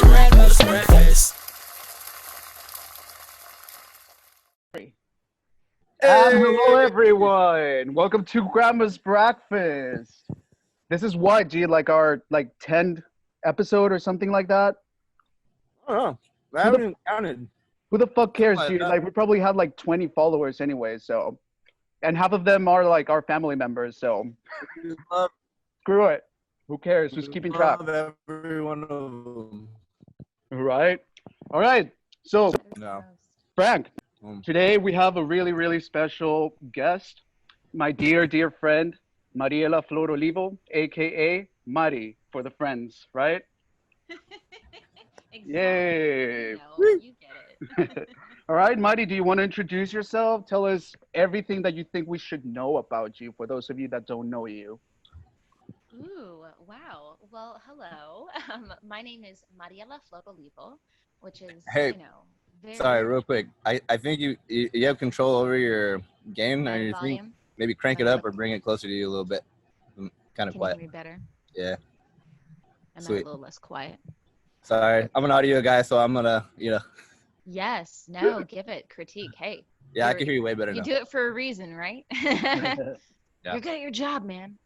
Grandma's breakfast. And hello, everyone. Welcome to Grandma's Breakfast. This is what, G, like our 10th episode or something like that. I don't know. I Who haven't the even counted. who the fuck cares, Something G? like Like that. we probably have like 20 followers anyway, so and half of them are like our family members, so We love, screw it. Who cares? Who's we keeping track? love every one of them. Right? All right. So, No. Frank, Mm. today we have a really, really special guest, my dear, dear friend, Mariela Flor Olivo, aka Mari for the friends, right? Exactly. Yay. You know, you get it. All right, Mari, do you want to introduce yourself? Tell us everything that you think we should know about you for those of you that don't know you. Ooh, wow. Well, hello. My name is Mariela Flor Olivo, which is, Hey, very Sorry, real quick. I think you have control over your game my and your thing. volume. Maybe crank Let it me up look. or bring it closer to you a little bit. Kind of Can you hear quiet. me better? Yeah. Am I a Sweet. little less quiet? Sorry, I'm an audio guy, so I'm gonna, Yes. No, give it. Critique. Hey, yeah, I can hear you way better you now. do it for a reason, right? Yeah. You're good at your job, man.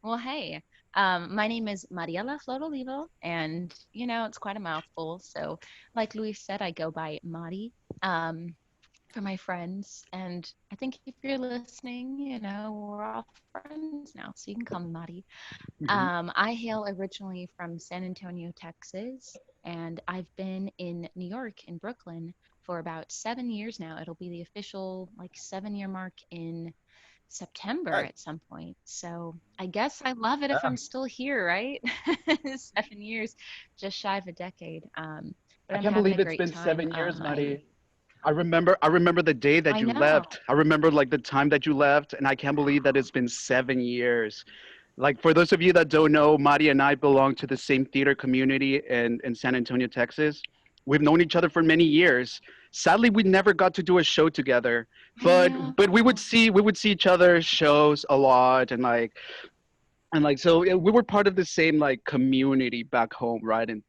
Well, hey, my name is Mariela Flor Olivo, and it's quite a mouthful. So, like Luis said, I go by Mari for my friends, and I think if you're listening, we're all friends now, so you can call me Mari. Mhm. I hail originally from San Antonio, Texas, and I've been in New York, in Brooklyn, for about 7 years now. It'll be the official 7-year mark in September Right. at some point. So I guess I love it if Yeah. I'm still here, right? 7 years, just shy of a decade. But I I'm can't having a believe it's great been time. 7 years, Mari. I remember the day that I you know. left. I remember like the time that you left, and I can't believe that it's been 7 years. Like for those of you that don't know, Mari and I belong to the same theater community in San Antonio, Texas. We've known each other for many years. Sadly, we never got to do a show together, I but we would know. see each other's shows a lot, and so yeah, we were part of the same like community back home, right? In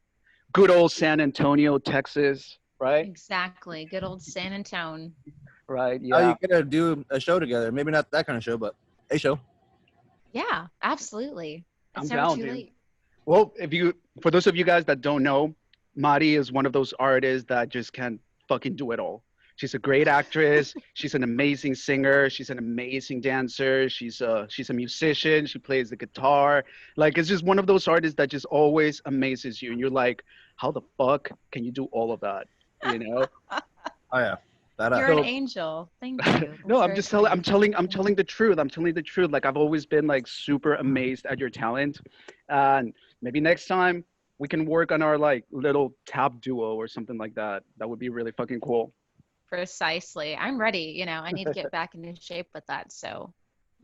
good old San Antonio, Texas, right? Exactly. Good old San Antone. Right, Oh, yeah. you gotta do a show together. Maybe not that kind of show, but a show. Yeah, absolutely. I'm It's never down, too dude. late. Well, for those of you guys that don't know, Mari is one of those artists that just can fucking do it all. She's a great actress. She's an amazing singer. She's an amazing dancer. She's a musician. She plays the guitar. Like it's just one of those artists that just always amazes you, and you're like, how the fuck can you do all of that? You know? Oh yeah, that You're an So angel. Thank you. no, That's very kind. I'm telling the truth. I'm telling the truth. Like I've always been like super amazed at your talent, and maybe next time we can work on our like little tap duo or something like that. That would be really fucking cool. Precisely. I'm ready. I need to get back into shape with that. So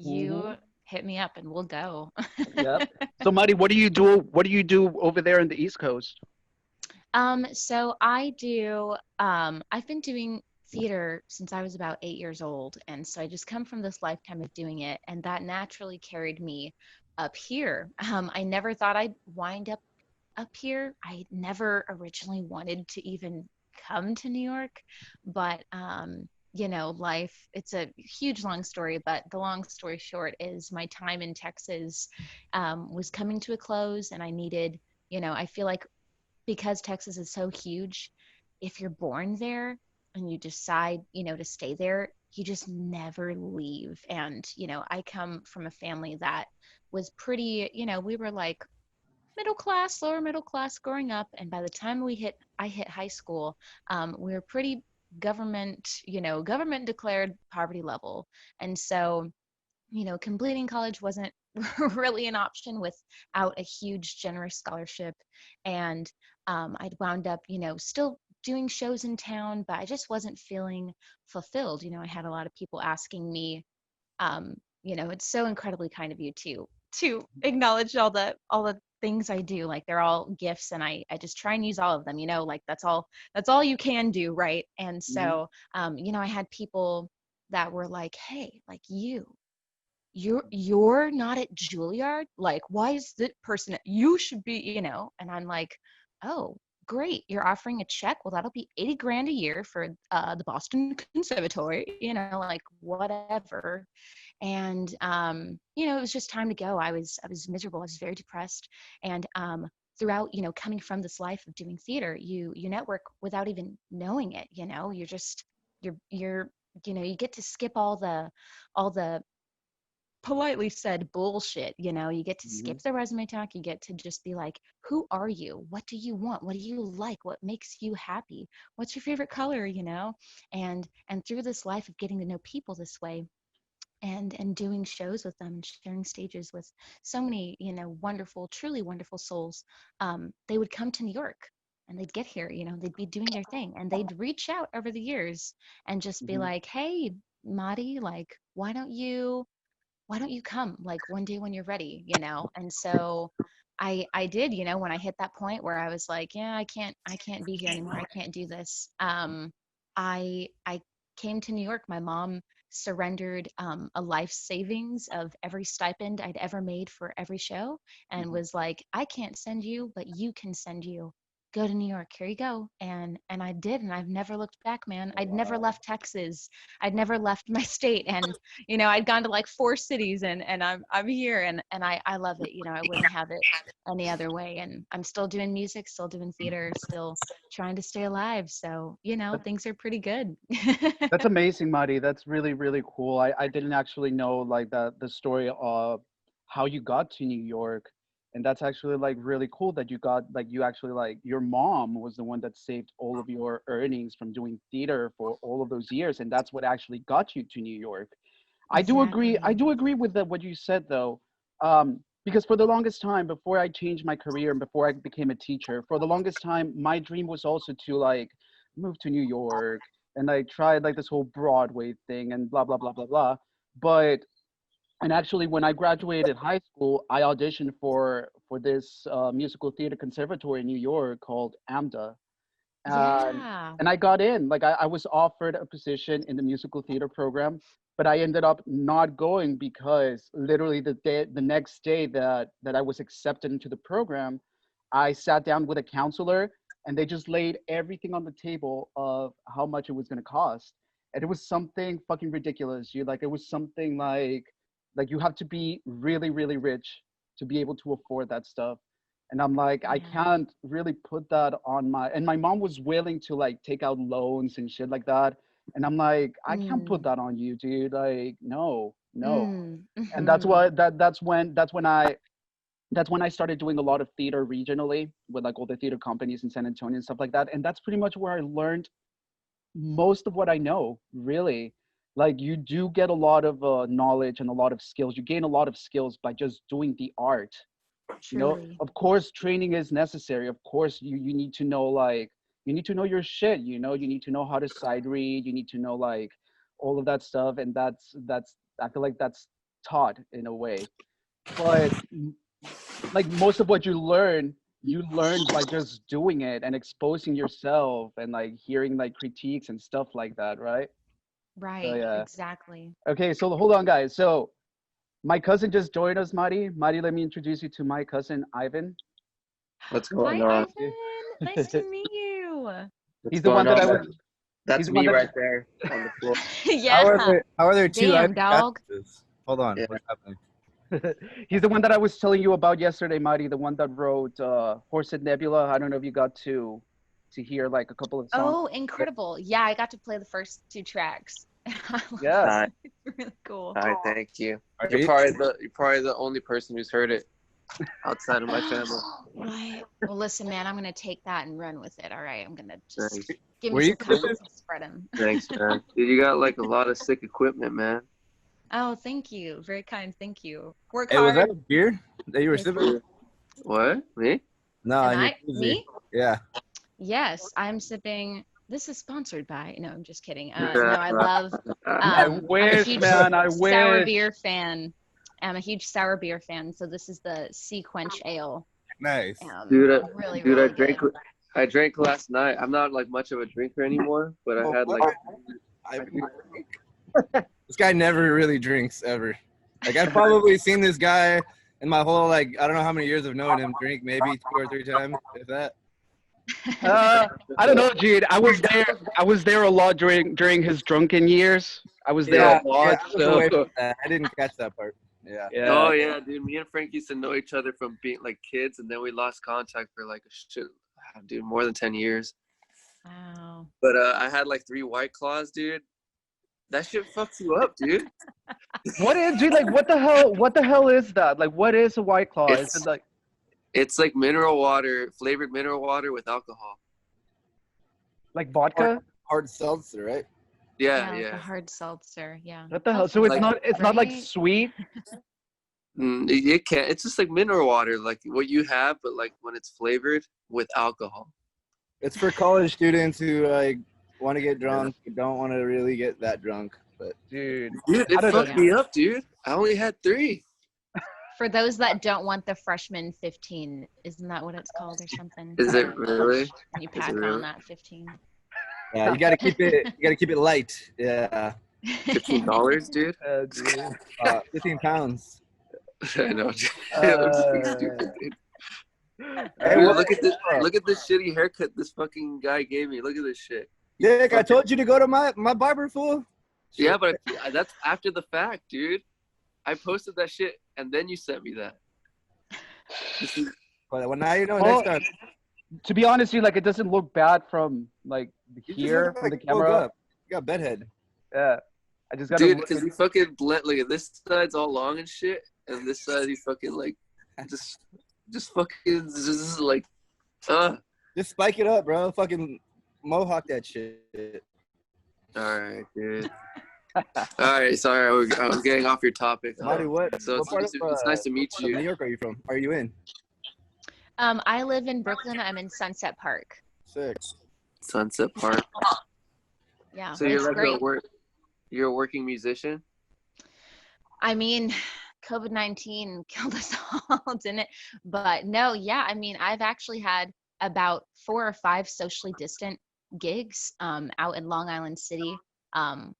Hmm. you hit me up and we'll go. Yep. So, Mari, what do you do? What do you do over there in the East Coast? So I've been doing theater since I was about 8 years old. And so I just come from this lifetime of doing it. And that naturally carried me up here. I never thought I'd wind up here. I never originally wanted to even come to New York, but life, it's a huge long story, but the long story short is my time in Texas was coming to a close and I needed, I feel like because Texas is so huge, if you're born there and you decide, to stay there, you just never leave. And, I come from a family that was pretty, we were like middle class, lower middle class growing up. And by the time I hit high school, we were pretty government declared poverty level. And so, completing college wasn't really an option without a huge generous scholarship. And I'd wound up, still doing shows in town, but I just wasn't feeling fulfilled. I had a lot of people asking me, it's so incredibly kind of you to acknowledge all the things I do. Like they're all gifts and I just try and use all of them, like that's all you can do, right? And Hmm. so I had people that were like, hey, like you're not at Juilliard? Like, why is that person, you should be, and I'm like, oh, great, you're offering a check. Well, that'll be 80 grand a year for the Boston Conservatory, like whatever. And it was just time to go. I was miserable. I was very depressed. And throughout, coming from this life of doing theater, you network without even knowing it. You're just you're you get to skip all the politely said bullshit. You get to Mhm. skip the resume talk. You get to just be like, who are you? What do you want? What do you like? What makes you happy? What's your favorite color? And through this life of getting to know people this way, and doing shows with them and sharing stages with so many wonderful, truly wonderful souls, they would come to New York, and they'd get here, they'd be doing their thing, and they'd reach out over the years and just be Mhm. like, hey, Madi, like, why don't you come, like, one day when you're ready. And so I did, when I hit that point where I was like, yeah, I can't be here anymore, I can't do this. I came to New York. My mom surrendered a life savings of every stipend I'd ever made for every show, and Mhm. was like, I can't send you, but you can send you. Go to New York. Here you go. And I did, and I've never looked back, man. Oh, I'd never wow. left Texas. I'd never left my state. And I'd gone to like 4 cities, and I'm here, and I love it. I wouldn't have it any other way. And I'm still doing music, still doing theater, still trying to stay alive. So, things are pretty good. That's amazing, Mari. That's really, really cool. I didn't actually know like the story of how you got to New York. And that's actually like really cool that you got like you actually like your mom was the one that saved all of your earnings from doing theater for all of those years. And that's what actually got you to New York. I do agree. I Exactly. do agree with what you said though. Because for the longest time, before I changed my career and before I became a teacher, for the longest time, my dream was also to like move to New York, and I tried like this whole Broadway thing and blah blah blah blah blah. But and actually, when I graduated high school, I auditioned for this musical theater conservatory in New York called AMDA, and Yeah. I got in. Like I was offered a position in the musical theater program, but I ended up not going because literally the next day that I was accepted into the program, I sat down with a counselor, and they just laid everything on the table of how much it was going to cost, and it was something fucking ridiculous. It was something like you have to be really really rich to be able to afford that stuff. And I'm like, I Yeah. can't really put that on and my mom was willing to like take out loans and shit like that. And I'm like, I can't put Mm. that on you, dude. Like, no, no. Mm. And that's Mhm. why that's when I started doing a lot of theater regionally with like all the theater companies in San Antonio and stuff like that. And that's pretty much where I learned most of what I know, really. Like you do get a lot of knowledge and a lot of skills. You gain a lot of skills by just doing the art. Truly. Of course training is necessary. Of course you need to know like you need to know your shit. You need to know how to side read. You need to know like all of that stuff. And that's I feel like that's taught in a way. But like most of what you learn by just doing it and exposing yourself and like hearing like critiques and stuff like that, right? So Right. yeah. Exactly. Okay, so hold on guys. So my cousin just joined us, Mari. Mari, let me introduce you to my cousin Ivan. What's Hi, going on? Ivan. Nice to meet you. What's He's the one going that on? I was. He's That's the one me that. right there on the floor. Yeah. How are there two Damn, Ivy dog. Justices? Hold on, Yeah. what's happening? He's the one that I was telling you about yesterday, Mari. The one that wrote "Horse and Nebula." I don't know if you got to hear like a couple of songs. Oh, incredible. Yeah, I got to play the first 2 tracks. I love Yeah. it. Hi, It's really cool. hi, thank you. Are You're you, probably the only person who's heard it outside of my family. Right. Well, listen, man, I'm gonna take that and run with it. All right. I'm gonna just Thanks, give me were you some sipping? comments and spread them. thanks, man. Dude, you got like a lot of sick equipment, man. Oh, thank you. Very kind. Thank you. Work Hey, was that hard, a beer that you were pay for sipping? it. What? Me? No, Am in your I koozie. me? Yeah. Yes, I'm sipping. This is sponsored by. No, I'm just kidding. No, Uh, I love. I I'm a wish, huge man. I sour wish. beer fan. I'm a huge sour beer fan. So this is the Sea Quench Ale. Nice. dude, Really, dude, really good. I drank last night. I'm not like much of a drinker anymore, but I Oh, had what? like, Ivan, this guy never really drinks ever. Like I've probably seen this guy in my whole I don't know how many years of knowing him drink, maybe 2 or 3 times, if that. I don't know, dude. I was there. I was there a lot during his drunken years. I was there a lot. I was away from that. I didn't catch that part. Yeah. Oh yeah, dude. Me and Frank used to know each other from being like kids, and then we lost contact for like dude, more than 10 years. Wow. But I had like 3 White Claws, dude. That shit fucks you up, dude. What is, dude? Like, what the hell? What the hell is that? Like, what is a White Claw? Is it like? It's like mineral water, flavored mineral water with alcohol. Like vodka? Hard seltzer, right? Yeah, Like yeah. a hard seltzer, yeah. What the hell? So it's Like- not like Right? sweet. It can't. It's just like mineral water, like what you have, but like when it's flavored with alcohol. It's for college students who want to get drunk, but don't want to really get that drunk. But Dude. Dude, it I don't know. fucked me up, dude. I only had 3. For those that don't want the freshman 15, isn't that what it's called or something? Is it really? And you Is it pack really? on that 15. yeah, you gotta keep it. You gotta keep it light. Yeah, $15, dude. Dude. 15 pounds. I know. Dude. I'm just being stupid, dude. Hey, Dude, what- look at this shitty haircut this fucking guy gave me. Look at this shit. Nick, I told you to go to my barber, fool. Yeah, but that's after the fact, dude. I posted that shit and then you sent me that. But well, now you know. Well, Next time, To be honest, dude, like it doesn't look bad from like you just here look from the like woke camera. up. You got bedhead. Yeah. I just gotta Dude, look because he fucking blend. Look at this side's all long and shit, and this side he fucking like just fucking just like Just spike it up, bro. Fucking mohawk that shit. All right, dude. All right, sorry, I'm getting off your topic. Marty, what? So what it's nice to meet New you. York are you from? Are you in? I live in Brooklyn. I'm in Sunset Park. Sick. Sunset Park. Yeah, So it's you're like great. you're a working musician. I mean, COVID-19 killed us all, didn't it? But no, yeah, I mean, I've actually had about 4 or 5 socially distant gigs out in Long Island City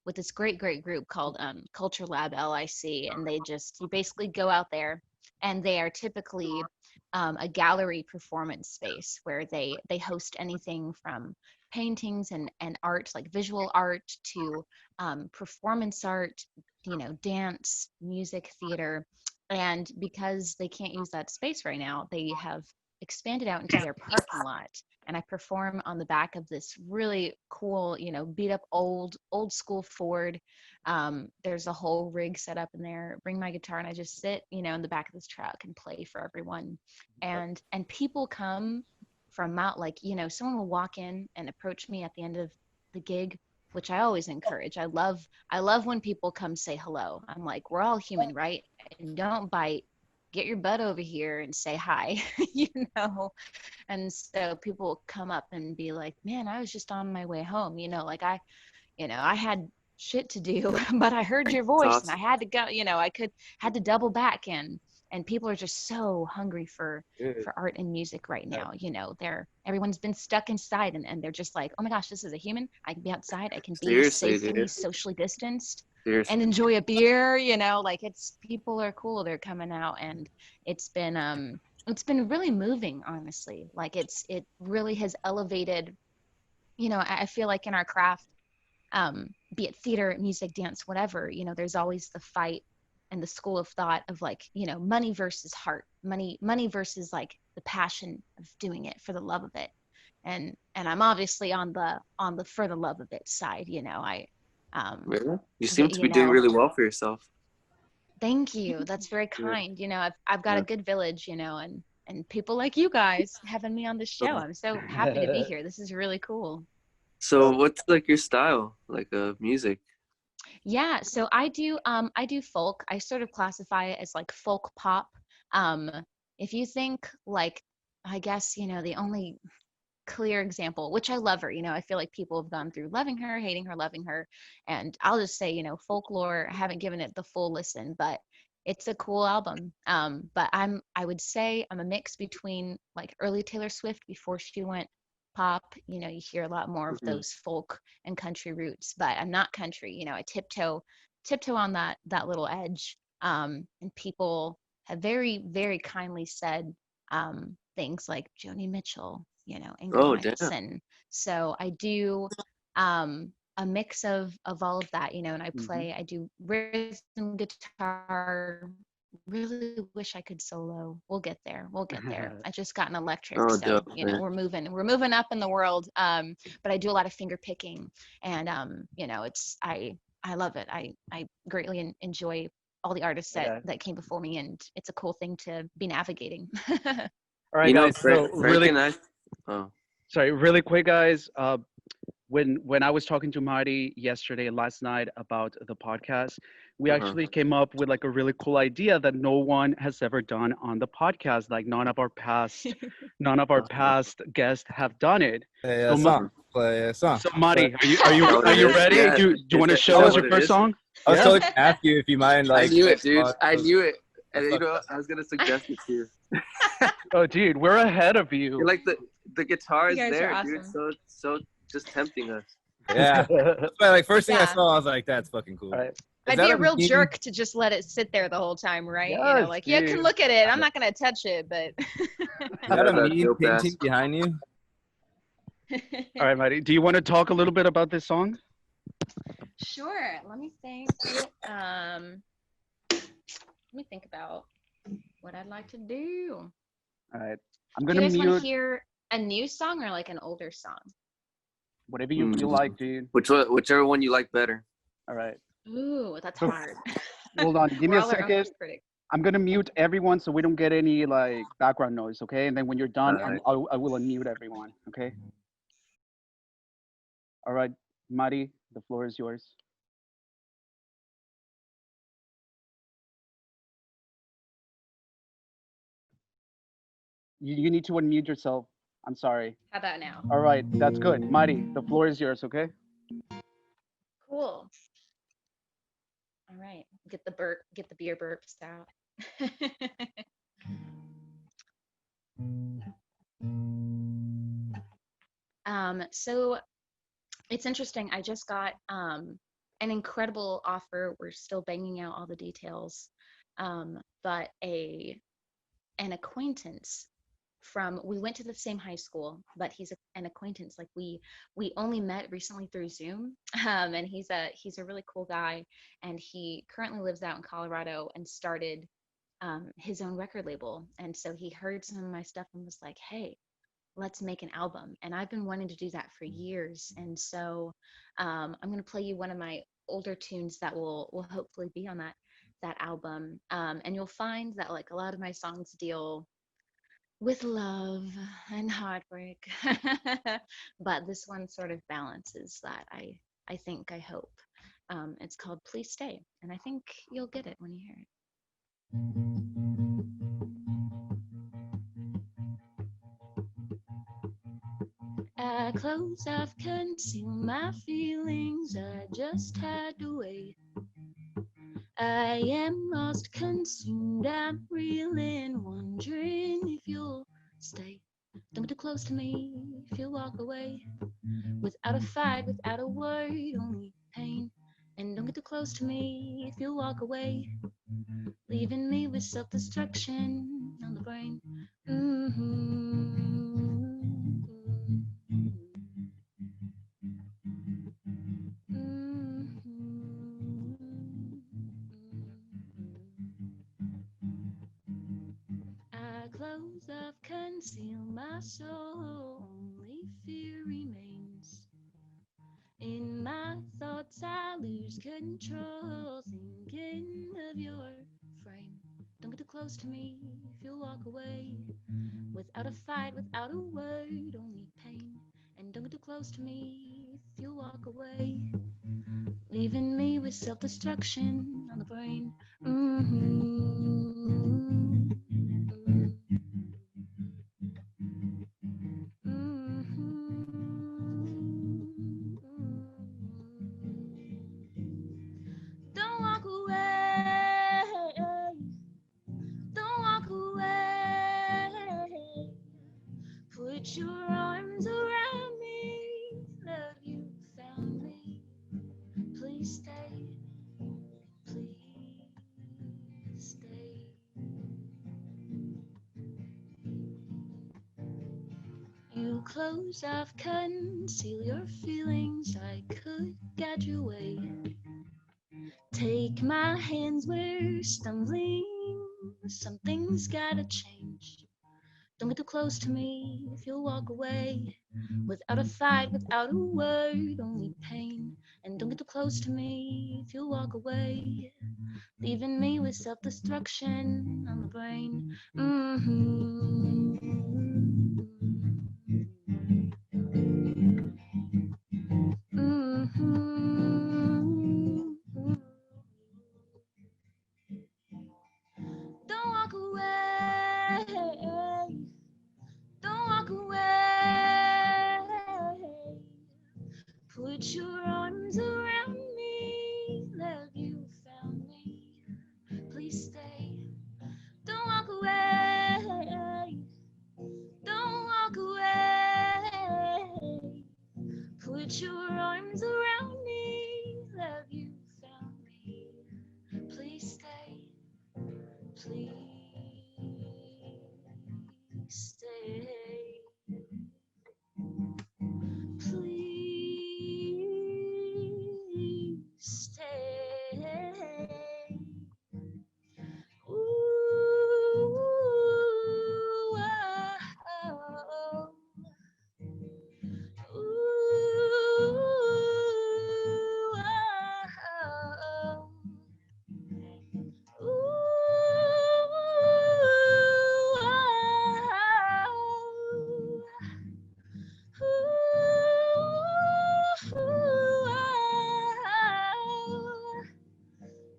with this great group called Culture Lab LIC. And you basically go out there and they are typically a gallery performance space where they host anything from paintings and art, like visual art, to performance art, dance, music, theater. And because they can't use that space right now, they have expanded out into their parking lot. And I perform on the back of this really cool, beat up old school Ford. There's a whole rig set up in there. Bring my guitar and I just sit, in the back of this truck and play for everyone. And people come from out, someone will walk in and approach me at the end of the gig, which I always encourage. I love when people come say hello. I'm like, we're all human, right? And don't bite. Get your butt over here and say hi, And so people come up and be like, man, I was just on my way home. I had shit to do, but I heard your voice and I had to go, had to double back in. And people are just so hungry for art and music right now. Everyone's been stuck inside and they're just like, oh my gosh, this is a human. I can be outside. I can be Seriously, safely dude. socially distanced. Seriously. And enjoy a beer, people are cool. They're coming out and it's been really moving, honestly. Like it really has elevated, I feel like in our craft, be it theater, music, dance, whatever, there's always the fight and the school of thought of money versus heart, money versus like the passion of doing it for the love of it. And I'm obviously on the for the love of it side, Really? You seem to be doing really well for yourself. Thank you. That's very kind. I've got a good village, and people like you guys having me on the show. I'm so happy to be here. This is really cool. So what's like your style, like of music? Yeah, so I do folk. I sort of classify it as like folk pop. If you think like, I guess, the only clear example, which I love her, I feel like people have gone through loving her, hating her, loving her, and I'll just say, Folklore, I haven't given it the full listen, but it's a cool album. But I would say I'm a mix between like early Taylor Swift before she went pop. You hear a lot more of those folk and country roots, but I'm not country. I tiptoe on that little edge. And people have very, very kindly said things like Joni Mitchell, you know, and Oh Grimes. damn. And so I do a mix of all of that, you know, and I do rhythm guitar. Really wish I could solo. We'll get there. We'll get there. I just got an electric, Oh, so dope, you know, man. we're moving up in the world. But I do a lot of finger picking, and you know, I love it. I greatly enjoy all the artists Okay. that came before me, and it's a cool thing to be navigating. All right, You know, guys. So Frank really, and I. Oh, sorry, really quick, guys. When I was talking to Marty yesterday, last night about the podcast, we actually came up with like a really cool idea that no one has ever done on the podcast. Like none of our past guests have done it. Play So, a song. Play a song. so Marty, Oh, are it you is? ready? Yeah. Do you want to Is show that us your what it first is? song? I was Yeah? totally gonna ask you if you mind, I like. knew it, dude. I Oh, knew it. And That's you know, I was gonna suggest it to you. Oh, dude, we're ahead of You're you. like the guitar is You guys are there, dude. awesome. So just tempting us. Yeah. That's why, like, first thing I Yeah. saw, I was like, that's fucking cool. All right. Is I'd that be a real meme? jerk to just let it sit there the whole time, right? You Yes, know, like, yeah, I can dude. look at it. I'm not gonna touch it, but Is that Yeah, a that meme dope painting ass. behind you? All right, Marty. Do you want to talk a little bit about this song? Sure. Let me think. Let me think about what I'd like to do. All right. I'm Do you gonna guys want to mute hear a new song or like an older song? whatever you feel like, dude. Whichever one you like better. All right. Ooh, that's So, hard. Hold on. Give me We're a all our own second. critics. I'm gonna mute everyone so we don't get any like background noise, okay? And then when you're done, All right. I will unmute everyone, okay? All right, Mari, the floor is yours. You need to unmute yourself. I'm sorry. How about now? All right, that's good. Mari, the floor is yours, okay? Cool. All right. Get the beer burps out. So it's interesting. I just got an incredible offer. We're still banging out all the details. But an acquaintance we went to the same high school, but he's an acquaintance. Like we only met recently through Zoom. And he's a really cool guy, and he currently lives out in Colorado and started his own record label. And so he heard some of my stuff and was like, hey, let's make an album. And I've been wanting to do that for years. And so I'm going to play you one of my older tunes that will hopefully be on that album. And you'll find that like a lot of my songs deal with love and heartbreak. But this one sort of balances that, I think, I hope. It's called Please Stay. And I think you'll get it when you hear it. I close off, conceal my feelings. I just had to wait. I am lost, consumed. I'm reeling, wondering if you'll stay. Don't get too close to me if you walk away. Without a fight, without a word, only pain. And don't get too close to me if you walk away, leaving me with self-destruction on the brain. I close off, conceal my soul, only fear remains. In my thoughts I lose control, thinking of your frame. Don't get too close to me if you walk away, without a fight, without a word, only pain. And don't get too close to me if you walk away, leaving me with self-destruction on the brain. Don't walk away. Don't walk away. Put your arms around me. Love, you found me. Please stay. Please close off, conceal your feelings. I could get your way. Take my hands, we're stumbling. Something's gotta change. Don't get too close to me if you'll walk away. Without a fight, without a word, only pain. And don't get too close to me if you'll walk away. Leaving me with self-destruction on the brain. Don't walk away. Don't walk away. Put your arms around me. Love, you found me. Please stay. Don't walk away. Don't walk away. Put your arms around me. Love, you found me. Please stay. Please stay. Please stay. Ooh, oh, ooh, oh.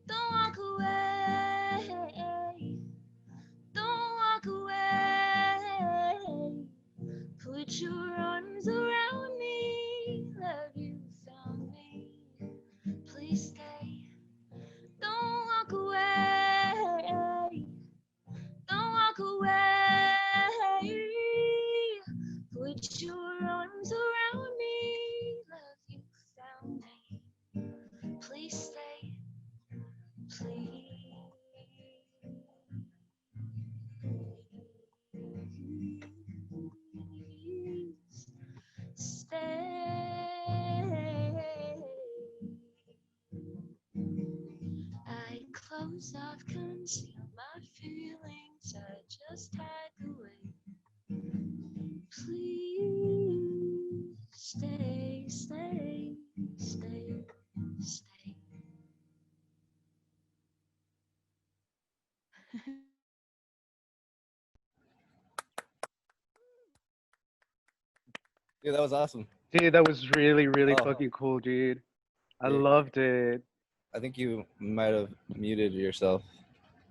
Don't walk away. Don't walk away. Put your arms around me. Love, you found me. Please stay. Don't walk away. Don't walk away. Put your arms around me. Love, you found me. Please stay. Please stay. I close off, conceal my feelings. I just hide away. Please stay, stay, stay, stay. Dude, that was awesome. Dude, that was really, really Oh. fucking cool, dude. I Yeah. loved it. I think you might have muted yourself.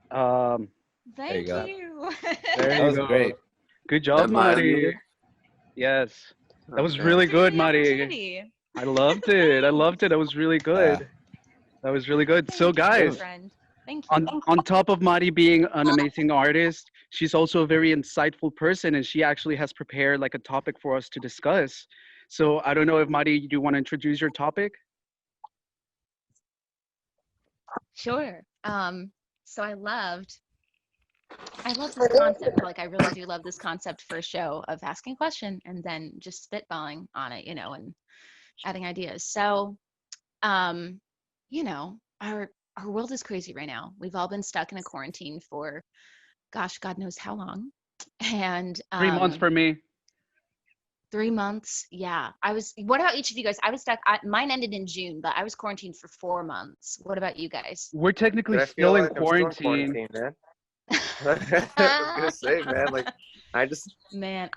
Thank go. you. There That you was go. great. Good job, Am I Mari. unmuted? Yes, that was Okay. really good, The Mari. opportunity. I loved it. I loved it. That was really good. That was really good. So, Thank you, my guys, friend. Thank you. on top of Mari being an amazing artist, she's also a very insightful person, and she actually has prepared like a topic for us to discuss. So, I don't know if Mari, do you want to introduce your topic? Sure. So I loved this concept. Like, I really do love this concept for a show of asking a question and then just spitballing on it, and adding ideas. So, our world is crazy right now. We've all been stuck in a quarantine for, gosh, God knows how long. And 3 months for me. 3 months. Yeah. What about each of you guys? I was stuck. Mine ended in June, but I was quarantined for 4 months. What about you guys? We're technically Dude, I still feel in like I'm still in quarantine. quarantine, man. I was gonna say, man, like Man,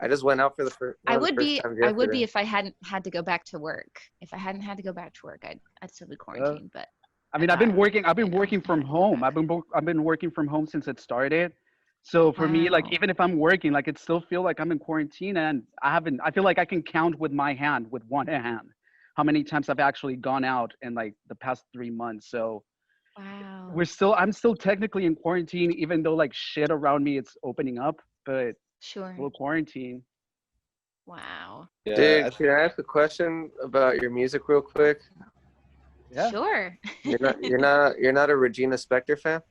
I just went out for the first. I would be Yesterday. if I hadn't had to go back to work. If I hadn't had to go back to work, I'd still be quarantined. But I mean, I've been working from home. I've been working from home since it started. So for me, like, Wow. even if I'm working, like, it still feel like I'm in quarantine, and I feel like I can count with one hand, how many times I've actually gone out in like the past 3 months. So Wow. I'm still technically in quarantine, even though like shit around me it's opening up, but Sure. still quarantine. Wow. Yeah, Dude, can I ask a question about your music real quick? Yeah. Sure. You're not a Regina Spektor fan?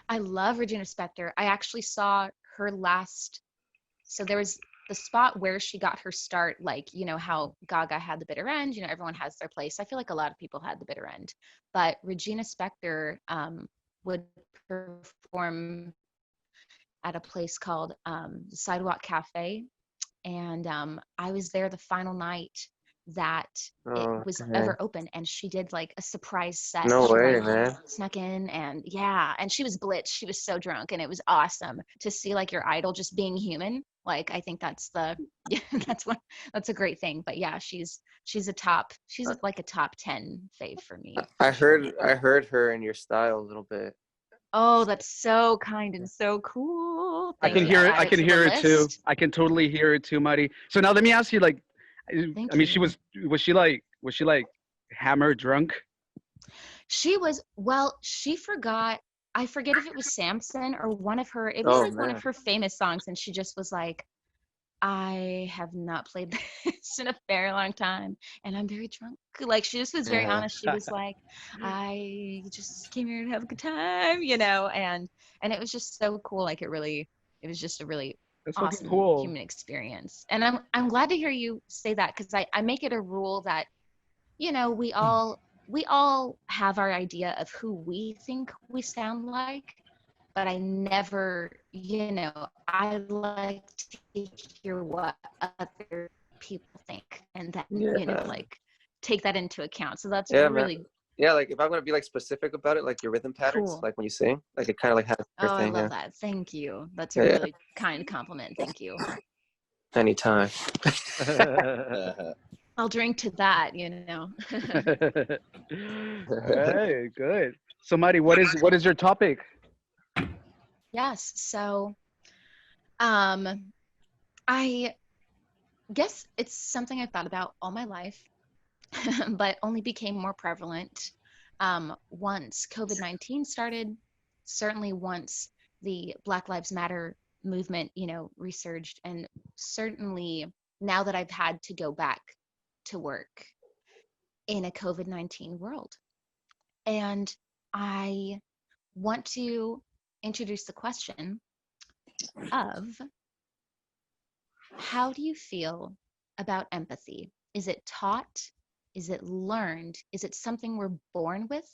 I love Regina Spektor. I actually saw her last. So there was the spot where she got her start, like, you know, how Gaga had the bitter end, you know, everyone has their place. I feel like a lot of people had the bitter end. But Regina Spektor would perform at a place called the Sidewalk Cafe. And I was there the final night that Oh, it was man. ever open, and she did like a surprise set. No She way, like man. snuck in, and yeah, and she was blitzed. She was so drunk, and it was awesome to see like your idol just being human. Like, I think that's the yeah, that's a great thing. But yeah, she's like a top 10 fave for me. I for heard sure. I heard her in your style a little bit. Oh, that's so kind and so cool. I Thank can you. I'll hear it. add I it can to the hear it too. list. I can totally hear it too, Mari. So now let me ask you, like, Thank I mean, you. was she like hammered drunk? She was, well, she forgot, I forget if it was Samson or one of her, it was Oh, like one of man. her famous songs, and she just was like, I have not played this in a very long time, and I'm very drunk. Like, she just was very Yeah. honest. She was like, I just came here to have a good time, you know, and it was just so cool. Like, it was just a really That's fucking awesome cool. human experience. And I'm glad to hear you say that, because I make it a rule that, you know, we all have our idea of who we think we sound like, but I never, you know, I like to hear what other people think, and then, you know, Yeah. like, take that into account. So that's Yeah, man. really Yeah, like if I'm gonna be like specific about it, like your rhythm patterns, cool. like when you sing, like it kind of like has Oh, I everything. love Yeah. that. Thank you. That's a Yeah. really kind compliment. Thank you. Anytime. I'll drink to that, you know. All right, good. So, Mari, what is your topic? Yes. So, I guess it's something I've thought about all my life, but only became more prevalent once COVID-19 started, certainly once the Black Lives Matter movement, you know, resurged, and certainly now that I've had to go back to work in a COVID-19 world. And I want to introduce the question of, how do you feel about empathy? Is it taught? Is it learned? Is it something we're born with?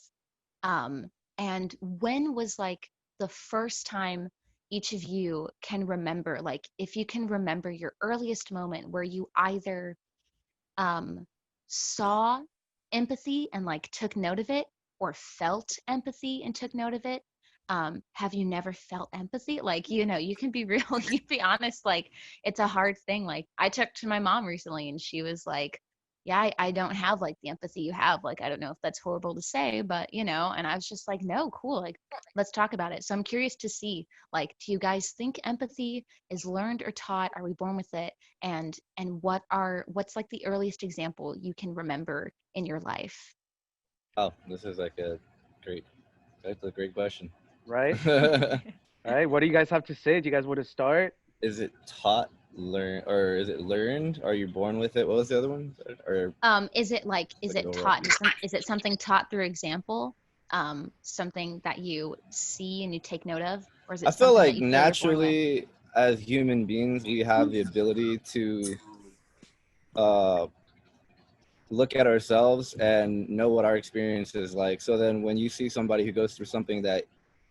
And when was like the first time each of you can remember, like, if you can remember your earliest moment where you either saw empathy and like took note of it, or felt empathy and took note of it? Have you never felt empathy? Like, you know, you can be real, you can be honest, like, it's a hard thing. Like, I talked to my mom recently, and she was like, yeah, I don't have like the empathy you have. Like, I don't know if that's horrible to say, but, you know, and I was just like, no, cool. Like, let's talk about it. So I'm curious to see, like, do you guys think empathy is learned or taught? Are we born with it? And what's like the earliest example you can remember in your life? Oh, this is like that's a great question. Right? All right. What do you guys have to say? Do you guys want to start? Is it taught, or is it learned? Are you born with it? What was the other one? Or Is it like, is like it overall? taught? Is it something taught through example? Something that you see and you take note of, or is I it feel something that like you feel you're born with? naturally, as human beings, we have the ability to look at ourselves and know what our experience is like. So then when you see somebody who goes through something that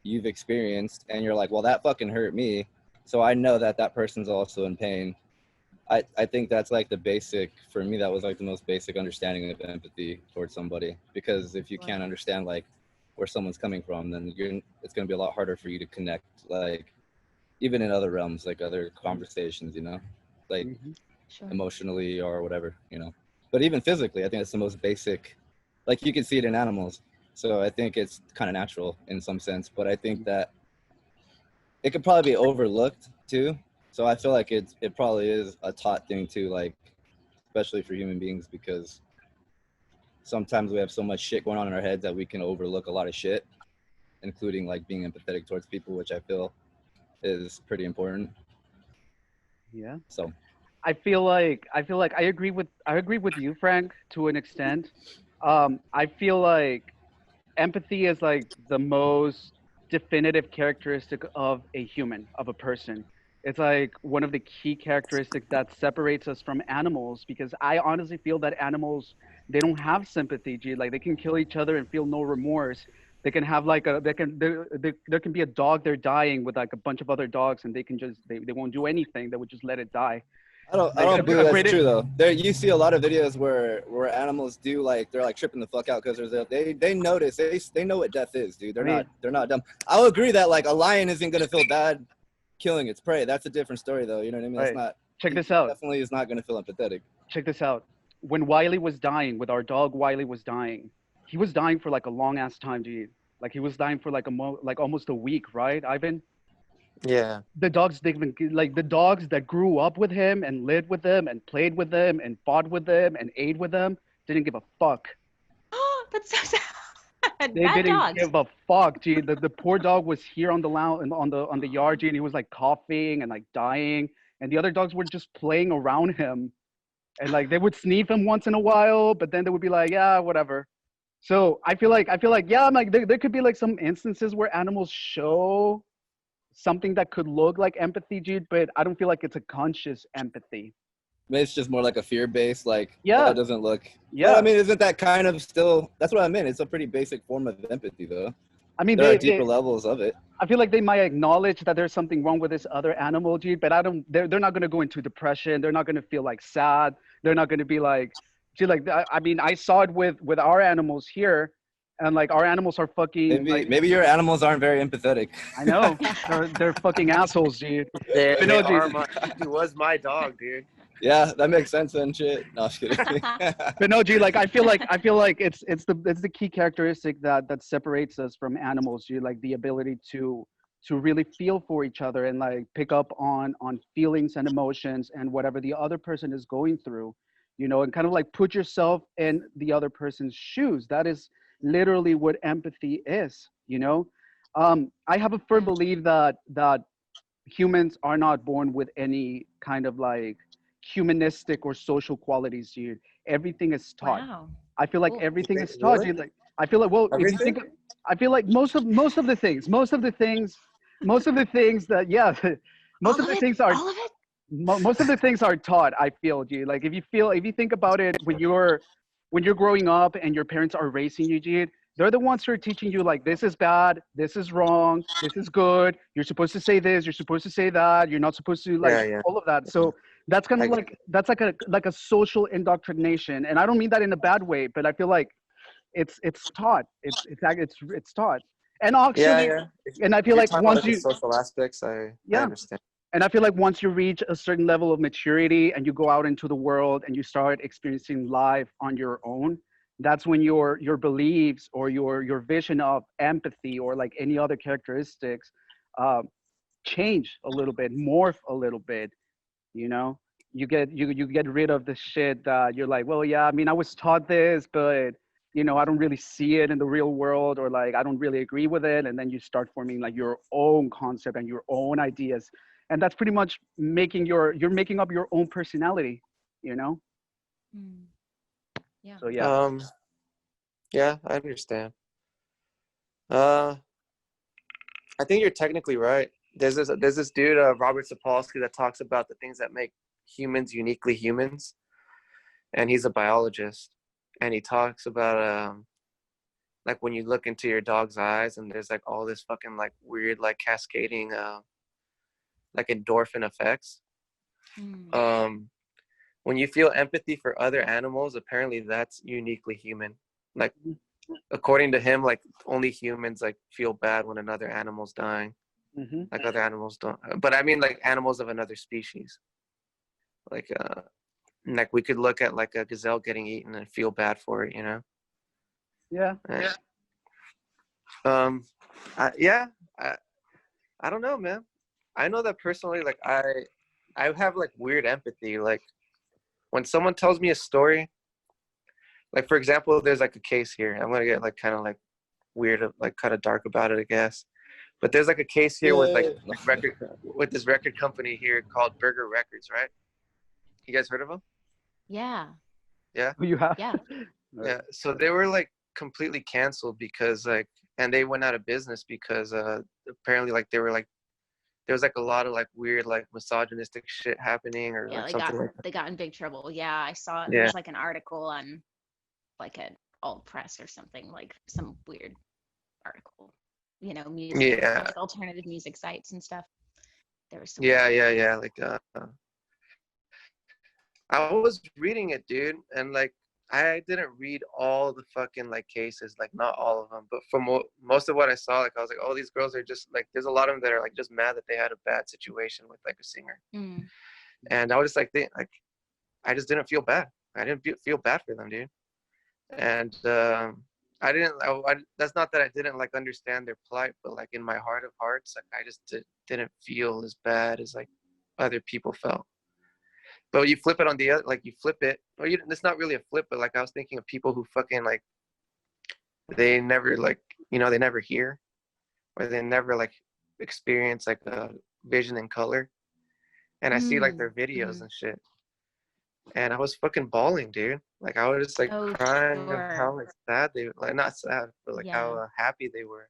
you've experienced and you're like, well, that fucking hurt me, so I know that that person's also in pain. I think that's like the basic, for me, that was like the most basic understanding of empathy towards somebody. Because if you can't understand like where someone's coming from, then it's going to be a lot harder for you to connect, like even in other realms, like other conversations, you know, like Sure. emotionally or whatever, you know. But even physically, I think it's the most basic. Like, you can see it in animals, so I think it's kind of natural in some sense. But I think that it could probably be overlooked too. So I feel like it probably is a taught thing too, like especially for human beings, because sometimes we have so much shit going on in our heads that we can overlook a lot of shit, including like being empathetic towards people, which I feel is pretty important. Yeah. So I feel like I agree with you, Frank, to an extent. I feel like empathy is like the most definitive characteristic of a human, of a person. It's like one of the key characteristics that separates us from animals, because I honestly feel that animals, they don't have sympathy, G. Like they can kill each other and feel no remorse. They can have like a, there can be a dog they're dying with like a bunch of other dogs, and they can just, they won't do anything. They would just let it die. I Like don't believe a that's great, true though. There, you see a lot of videos where animals do like they're like tripping the fuck out because they notice they know what death is, dude. I mean, They're not dumb. I'll agree that like a lion isn't gonna feel bad killing its prey. That's a different story though. You know what I mean? That's right. not. Check He this out. definitely is not gonna feel empathetic. Check this out. When Wiley was dying, with our dog Wiley was dying, he was dying for like a long ass time, dude. Like he was dying for like like almost a week, right, Ivan? Yeah. The dogs, they even like the dogs that grew up with him and lived with him and played with him and fought with him and ate with him didn't give a fuck. That's so sad. They Bad didn't dogs. give a fuck, gee. The poor dog was here on the lounge on the yard, gee, and he was like coughing and like dying, and the other dogs were just playing around him, and like they would sniff him once in a while, but then they would be like, yeah, whatever. So I feel like yeah, I'm like there could be like some instances where animals show something that could look like empathy, Jude, but I don't feel like it's a conscious empathy. Maybe it's just more like a fear-based, like, Yeah. oh, it doesn't look. Yeah. But, I mean, isn't that kind of still? That's what I mean. It's a pretty basic form of empathy, though. I mean, There are deeper levels of it. I feel like they might acknowledge that there's something wrong with this other animal, Jude, but I don't. They're not going to go into depression. They're not going to feel like sad. They're not going to be like, Jude, like I mean, I saw it with our animals here, and like our animals are fucking. Maybe your animals aren't very empathetic. I know they're fucking assholes, dude. They know, he was my dog, dude. Yeah, that makes sense and shit. No, I'm just kidding. But no, G, like I feel like it's the key characteristic that separates us from animals, G, like the ability to really feel for each other and like pick up on feelings and emotions and whatever the other person is going through, and kind of like put yourself in the other person's shoes. That is literally what empathy is. I have a firm belief that humans are not born with any kind of like humanistic or social qualities, dude. Everything is taught. Wow. I feel like Cool. everything is taught, dude. Like I feel like, well, if you think, I feel like most of the things that, yeah, most of the things are all of it. most of the things are taught. I feel, dude. Like if you think about it, when you're growing up and your parents are raising you, dude, they're the ones who are teaching you like this is bad, this is wrong, this is good. You're supposed to say this, you're supposed to say that. You're not supposed to all of that. So that's kind of that's like a social indoctrination, and I don't mean that in a bad way, but I feel like it's taught. It's taught, and actually, and I feel like once you social aspects, I understand. And I feel like once you reach a certain level of maturity and you go out into the world and you start experiencing life on your own, that's when your beliefs or your vision of empathy or like any other characteristics change a little bit, morph a little bit. You get rid of the shit that you're like, well, yeah, I mean, I was taught this, but I don't really see it in the real world, or like I don't really agree with it. And then you start forming like your own concept and your own ideas, and that's pretty much you're making up your own personality. Yeah. So yeah. Yeah, I understand. I think you're technically right. There's this dude, Robert Sapolsky, that talks about the things that make humans uniquely humans, and he's a biologist, and he talks about like when you look into your dog's eyes and there's like all this fucking like weird like cascading like endorphin effects. When you feel empathy for other animals, apparently that's uniquely human. Like according to him, like only humans like feel bad when another animal's dying. Like other animals don't, but I mean like animals of another species. Like we could look at like a gazelle getting eaten and feel bad for it, Yeah. I don't know, man. I know that personally, like I have like weird empathy. Like when someone tells me a story, like for example, there's like a case here. I'm gonna get like kind of like weird, like kind of dark about it, I guess. But there's like a case here with with this record company here called Burger Records, right? You guys heard of them? Yeah. Yeah. You have? Yeah. Yeah. So they were like completely canceled because like, and they went out of business because apparently like they there was like a lot of like weird like misogynistic shit happening or Yeah, like something like that. they got in big trouble. Yeah, I saw it. Yeah. There was like an article on like an alt press or something, like some weird article. You know, music, Yeah. like alternative music sites and stuff. There was some. Yeah. Like I was reading it, dude, and like I didn't read all the fucking like cases, like not all of them, but from most of what I saw, like I was like, oh, these girls are just like, there's a lot of them that are like just mad that they had a bad situation with like a singer, and I was just like, I just didn't feel bad. I didn't feel bad for them, dude, and I didn't. That's not that I didn't like understand their plight, but like in my heart of hearts, like I just didn't feel as bad as like other people felt. But you flip it on the other, like you flip it, or it's not really a flip, but like I was thinking of people who fucking like, they never like, they never hear, or they never like experience like a vision in color. And I see like their videos and shit. And I was fucking bawling, dude. Like I was just like crying of how like sad they, like not sad, but like how happy they were.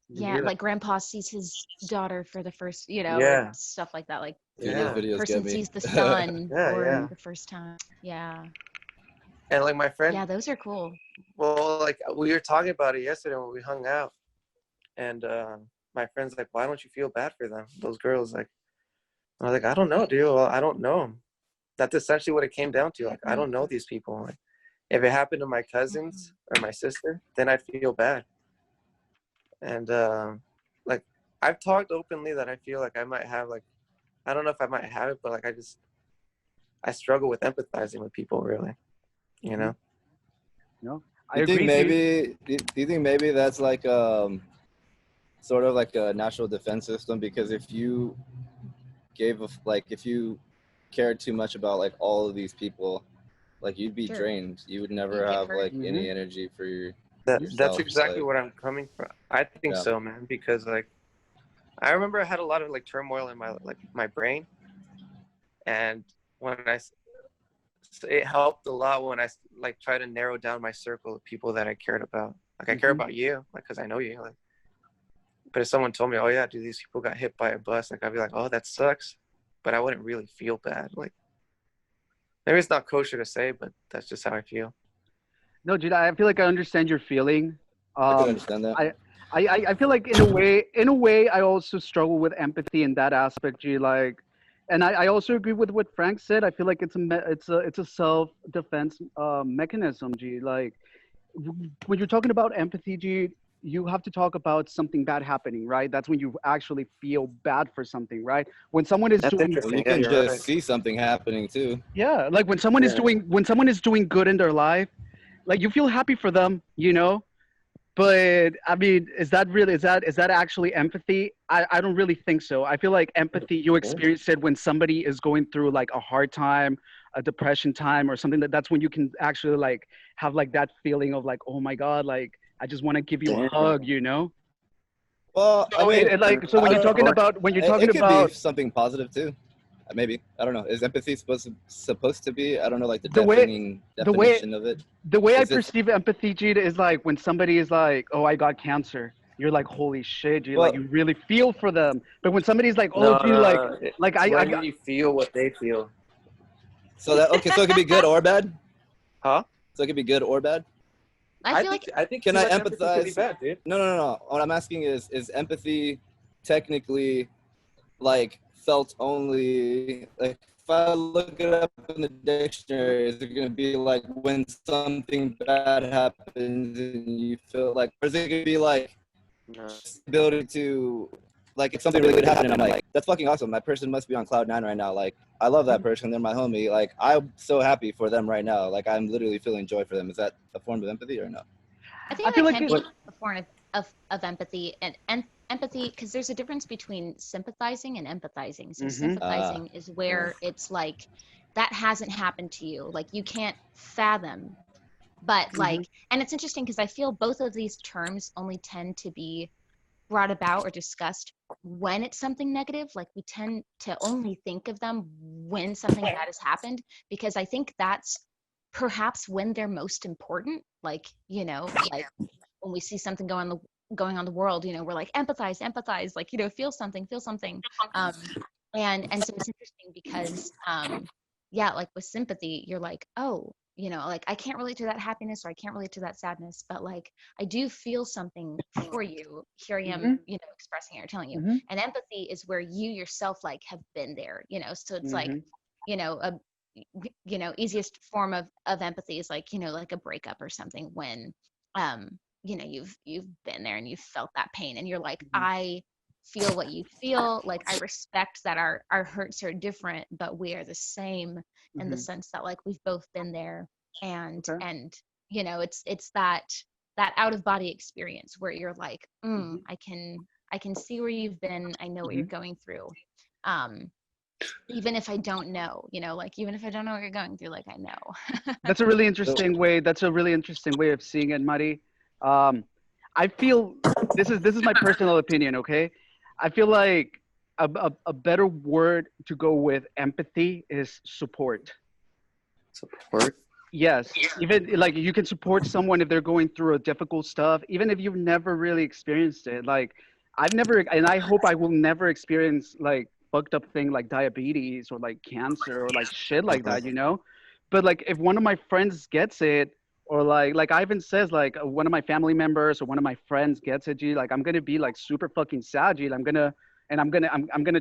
Yeah, like grandpa sees his daughter for the first, and stuff like that. Like those videos person sees the son for the first time. Yeah. And like my friend. Yeah, those are cool. Well, like we were talking about it yesterday when we hung out. And my friend's like, why don't you feel bad for them? Those girls, like, I was like, I don't know, dude. Well, I don't know them. That's essentially what it came down to. Like, I don't know these people. Like, if it happened to my cousins or my sister, then I'd feel bad. And like I've talked openly that I feel like I might have like, I don't know if I might have it, but like I struggle with empathizing with people, really, No, I do you agree. Do you think maybe that's like sort of like a natural defense system? Because if you if you cared too much about like all of these people, like you'd be drained. You would never have like any energy for yourself. That's exactly what I'm coming from. I think so, man, because like I remember I had a lot of like turmoil in my brain, and it helped a lot when I like try to narrow down my circle of people that I cared about. Like I care about you, like because I know you. Like, but if someone told me, oh yeah, dude, these people got hit by a bus, like I'd be like, oh, that sucks, but I wouldn't really feel bad. Like maybe it's not kosher to say, but that's just how I feel. No, dude, I feel like I understand your feeling. I can understand that. I feel like in a way, I also struggle with empathy in that aspect, G. Like, and I also agree with what Frank said. I feel like it's a self-defense mechanism, G. Like, when you're talking about empathy, G, you have to talk about something bad happening, right? That's when you actually feel bad for something, right? When someone is doing, well, you can just see something happening too. Yeah, like when someone is doing good in their life, like you feel happy for them, but I mean, is that actually empathy? I don't really think so. I feel like empathy, you experience it when somebody is going through like a hard time, a depression time or something. That's when you can actually like have like that feeling of like, oh my God, like I just want to give you a hug, Well, so I mean, so when you're talking about it could be something positive too. Maybe, I don't know. Is empathy supposed to be? I don't know, like the definition of it. The way I perceive empathy, Gita, is like when somebody is like, "Oh, I got cancer." You're like, "Holy shit!" Like you really feel for them. But when somebody's like, "Oh, you feel what they feel." So so it could be good or bad. Huh? So it could be good or bad. I think. Can I empathize? Bad, dude. No. What I'm asking is empathy technically like felt only, like if I look it up in the dictionary, is it going to be like when something bad happens and you feel like, or is it going to be like ability to, like if something really good happened and I'm like, that's fucking awesome, that person must be on cloud 9 right now, like I love that person, they're my homie, like I'm so happy for them right now, like I'm literally feeling joy for them. Is that a form of empathy or no? I think that can be a form of empathy, and empathy, because there's a difference between sympathizing and empathizing. So sympathizing is where it's like that hasn't happened to you, like you can't fathom, but like, and it's interesting because I feel both of these terms only tend to be brought about or discussed when it's something negative. Like we tend to only think of them when something bad has happened, because I think that's perhaps when they're most important. Like, like when we see something go going on the world, you know, we're like empathize, like, you know, feel something. And so it's interesting because yeah, like with sympathy, you're like, oh, you know, like I can't relate to that happiness or I can't relate to that sadness, but like I do feel something for you. Here I am, you know, expressing it or telling you. Mm-hmm. And empathy is where you yourself like have been there, you know. So it's like, Mm-hmm. you know, you know, easiest form of empathy is like, you know, like a breakup or something when you know, you've been there and you've felt that pain and you're like, I feel what you feel. Like I respect that our hurts are different, but we are the same in the sense that like we've both been there. Okay. And you know, it's that out of body experience where you're like, I can see where you've been. I know what you're going through. Um, even if I don't know, you know, like even if I don't know what you're going through, like I know. That's a really So, interesting way. That's a really interesting way of seeing it, Mari. Um, I feel this is my personal opinion. Okay, I feel like a better word to go with empathy is support. Support. Yes, even like you can support someone if they're going through a difficult stuff, even if you've never really experienced it. Like I've never, and I hope I will never experience like fucked up thing like diabetes or like cancer or like shit like that, you know? But like if one of my friends gets it, or like Ivan says, like one of my family members or one of my friends gets it, G, like I'm gonna be like super fucking sad, G. I'm gonna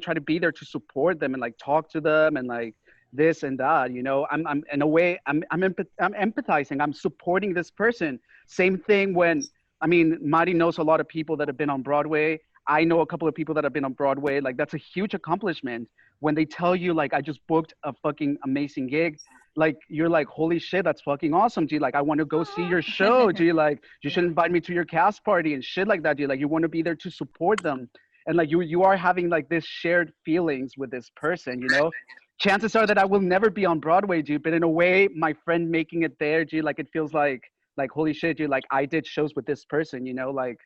try to be there to support them and like talk to them and like this and that, you know. I'm in a way I'm empathizing, I'm supporting this person. Same thing when, I mean, Mari knows a lot of people that have been on Broadway. I know a couple of people that have been on Broadway. Like that's a huge accomplishment when they tell you like I just booked a fucking amazing gig. Like you're like, holy shit, that's fucking awesome, G. Like I want to go see your show, G. Like you should invite me to your cast party and shit like that, G. Like you want to be there to support them. And like you are having like this shared feelings with this person, you know. Chances are that I will never be on Broadway, dude. But in a way, my friend making it there, dude, like it feels like holy shit, dude. Like I did shows with this person, you know. Like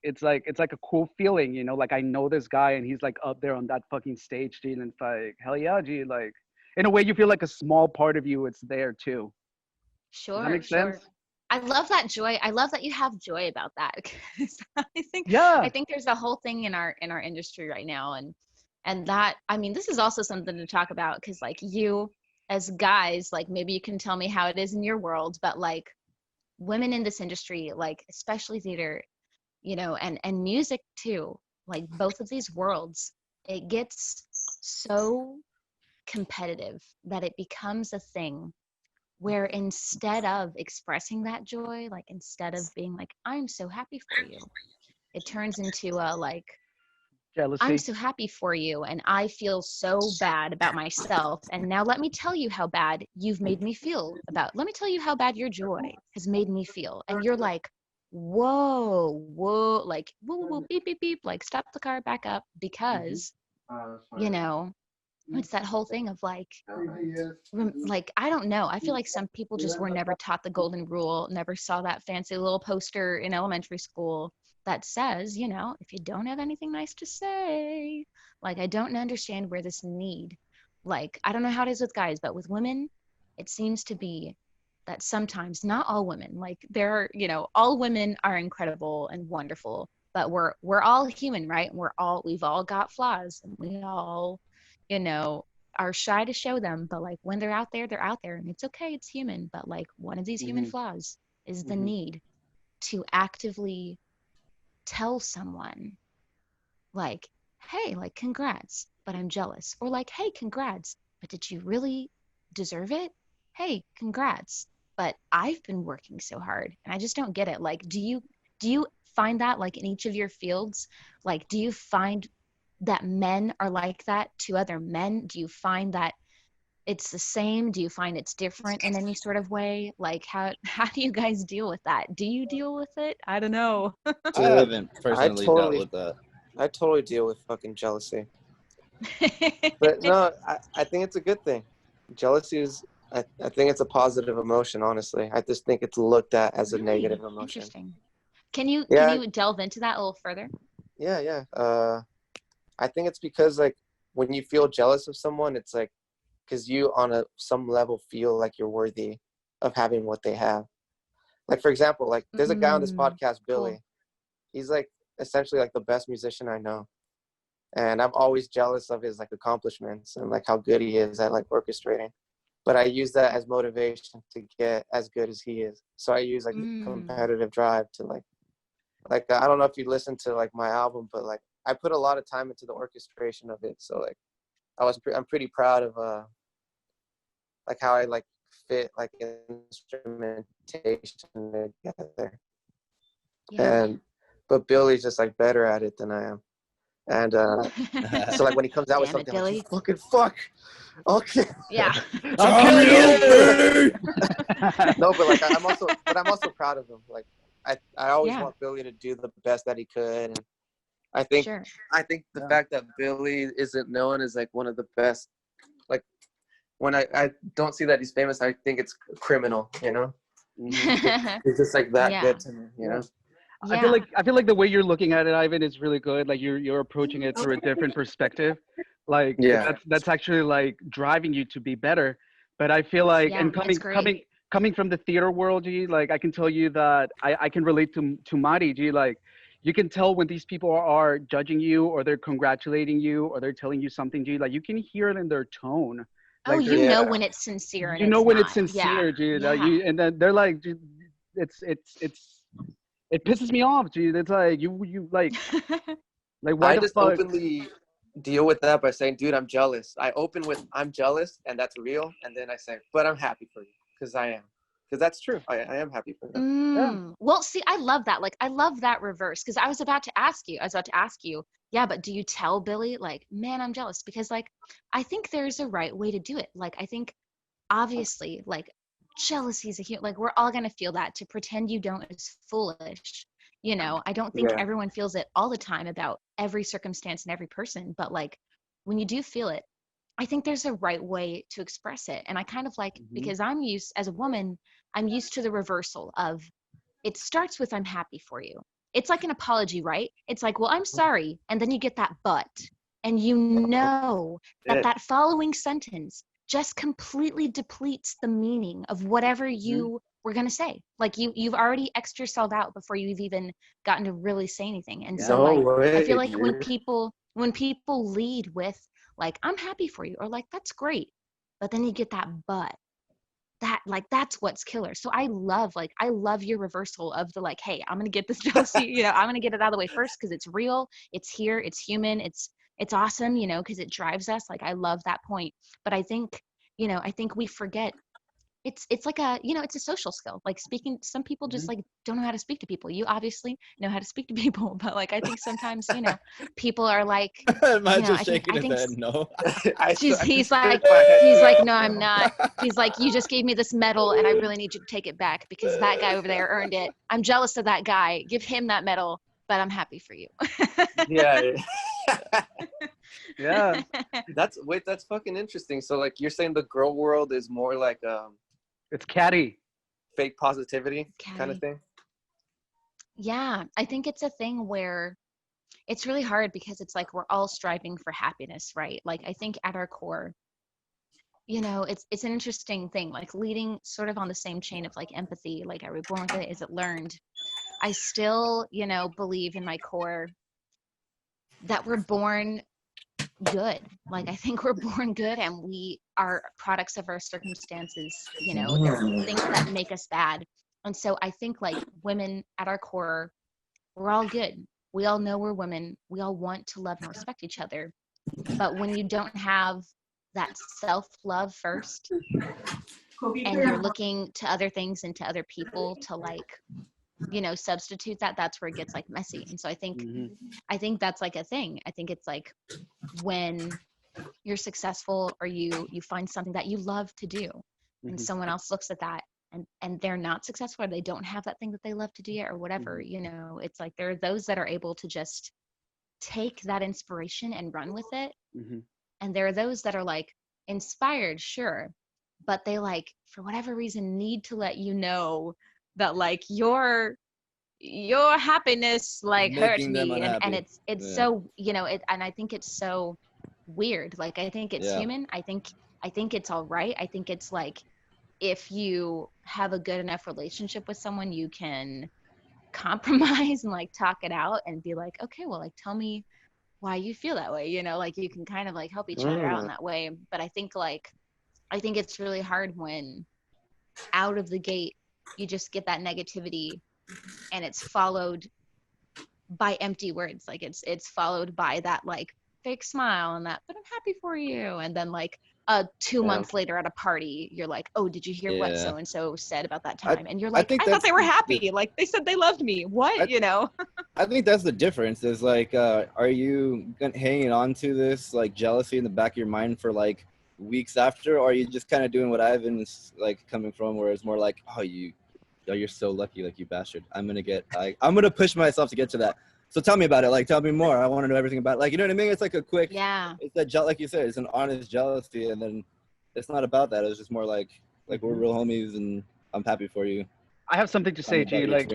it's like a cool feeling, you know. Like I know this guy and he's like up there on that fucking stage, dude. And it's like hell yeah, dude. Like in a way, you feel like a small part of you. It's there too. Does that Sure, make sense? sure. I love that joy. I love that you have joy about that. 'Cause I Yeah. think there's a whole thing in our industry right now, and that, I mean, this is also something to talk about because like you as guys, like maybe you can tell me how it is in your world, but like women in this industry, like especially theater, you know, and music too, like both of these worlds, it gets so competitive that it becomes a thing where instead of expressing that joy, like instead of being like, I'm so happy for you, it turns into a like, I'm Jealousy. so happy for you and I feel so bad about myself. And now let me tell you how bad you've made me feel about, let me tell you how bad your joy has made me feel. And you're like, whoa, like, whoa, beep, beep, beep, like stop the car, back up, because, you know, it's that whole thing of like, like I don't know, I feel like some people just were never taught the golden rule, never saw that fancy little poster in elementary school that says, you know, if you don't have anything nice to say, like I don't understand where this need, like I don't know how it is with guys, but with women it seems to be that sometimes, not all women, like there are, you know, all women are incredible and wonderful, but we're all human, right? We've all got flaws and we all, you know, are shy to show them, but like when they're out there and it's okay, it's human. But like one of these human flaws is the need to actively tell someone like, hey, like congrats, but I'm jealous. Or like, hey, congrats, but did you really deserve it? Hey, congrats, but I've been working so hard and I just don't get it. Like, do you find that like in each of your fields? Like, do you find that men are like that to other men? Do you find that it's the same? Do you find it's different in any sort of way? Like how do you guys deal with that? Do you deal with it? I don't know. I haven't personally dealt with that. I totally deal with fucking jealousy. But no, I think it's a good thing. Jealousy is, I think it's a positive emotion, honestly. I just think it's looked at as a negative emotion. Interesting. Can you delve into that a little further? Yeah. I think it's because like when you feel jealous of someone, it's like because you on some level feel like you're worthy of having what they have. Like for example, like there's a guy on this podcast, Billy. Cool. he's like essentially like the best musician I know. And I'm always jealous of his like accomplishments and like how good he is at like orchestrating. But I use that as motivation to get as good as he is. So I use like competitive drive to like I don't know if you listen to like my album, but like I put a lot of time into the orchestration of it. So like I'm pretty proud of like how I like fit like instrumentation together. Yeah. But Billy's just like better at it than I am. And so like when he comes out with Damn it, something like, Billy. "You fucking fuck." Okay. Yeah. No, but like I'm also proud of him. Like I always want Billy to do the best that he could. And I think the fact that Billy isn't known as like one of the best, like when I don't see that he's famous, I think it's criminal, you know? He's just like that good to me, you know? I feel like the way you're looking at it, Ivan, is really good. Like you're approaching it through a different perspective. Like that's actually like driving you to be better. But I feel like, and coming from the theater world, G, like I can tell you that I can relate to Mari, G. Like you can tell when these people are judging you or they're congratulating you or they're telling you something, G. Like you can hear it in their tone. Oh, like you know when it's sincere. And you know it's when not. it's sincere, Yeah. G. Like and then they're like, it pisses me off, G. It's like you like why I the just fuck? openly deal with that by saying, "Dude, I'm jealous." I open with, "I'm jealous," and that's real. And then I say, "But I'm happy for you," because I am. Because that's true. I am happy for them. Well, see, I love that. Like, I love that reverse. Because I was about to ask you, yeah, but do you tell Billy, like, man, I'm jealous? Because, like, I think there's a right way to do it. Like, I think, obviously, like, jealousy is a human, like, we're all going to feel that. To pretend you don't is foolish. You know, I don't think everyone feels it all the time about every circumstance and every person. But, like, when you do feel it, I think there's a right way to express it. And I kind of like, because as a woman, I'm used to the reversal of, it starts with, "I'm happy for you." It's like an apology, right? It's like, "Well, I'm sorry." And then you get that "but." And you know that following sentence just completely depletes the meaning of whatever you were going to say. Like you've already X'd yourself out before you've even gotten to really say anything. And so I feel like when people lead with like, "I'm happy for you," or like, "That's great," but then you get that "but," that's what's killer. So I love your reversal of the like, "Hey, I'm gonna get this jealousy, you know, I'm gonna get it out of the way first because it's real, it's here, it's human, it's awesome, you know, because it drives us." Like I love that point. But I think, I think we forget it's like a, it's a social skill. Like speaking, some people just like don't know how to speak to people. You obviously know how to speak to people, but like I think sometimes, people are like, Am just shaking his head? No. He's like, "No, I'm not." He's like, "You just gave me this medal and I really need you to take it back because that guy over there earned it. I'm jealous of that guy. Give him that medal, but I'm happy for you." Yeah. That's fucking interesting. So like you're saying the girl world is more like it's catty, fake positivity kind of thing. Yeah, I think it's a thing where it's really hard because it's like we're all striving for happiness, right? Like I think at our core, it's an interesting thing, like leading sort of on the same chain of like empathy, like are we born with it? Is it learned? I still, believe in my core that we're born good. Like I think we're born good and we are products of our circumstances, there are things that make us bad. And so I think like women at our core, we're all good. We all know we're women. We all want to love and respect each other. But when you don't have that self-love first and you're looking to other things and to other people to like, substitute that's where it gets like messy. And so I think that's like a thing. I think it's like when you're successful or you find something that you love to do and someone else looks at that and they're not successful or they don't have that thing that they love to do yet or whatever, it's like there are those that are able to just take that inspiration and run with it. And there are those that are like inspired, sure, but they like for whatever reason need to let you know that like your happiness like hurts me and it's so and I think it's so weird. Like I think it's human. I think it's all right. I think it's like if you have a good enough relationship with someone, you can compromise and like talk it out and be like, okay, well, like tell me why you feel that way, you know, like you can kind of like help each other out in that way. But I think it's really hard when out of the gate you just get that negativity and it's followed by empty words. Like it's followed by that like fake smile and that, but I'm happy for you. And then like 2 months later at a party, you're like, oh, did you hear what so and so said about that time? And you're like, I thought they were happy. Like they said they loved me. What? You know? I think that's the difference. Is like, are you hanging on to this like jealousy in the back of your mind for like weeks after, or are you just kind of doing what Ivan's like coming from, where it's more like, oh, you're so lucky, like you bastard. I'm gonna push myself to get to that. So tell me about it. Like, tell me more. I want to know everything about it. Like, you know what I mean? It's like a quick, it's that, like you said, it's an honest jealousy. And then it's not about that. It's just more like we're real homies and I'm happy for you. I have something to say, G. Like,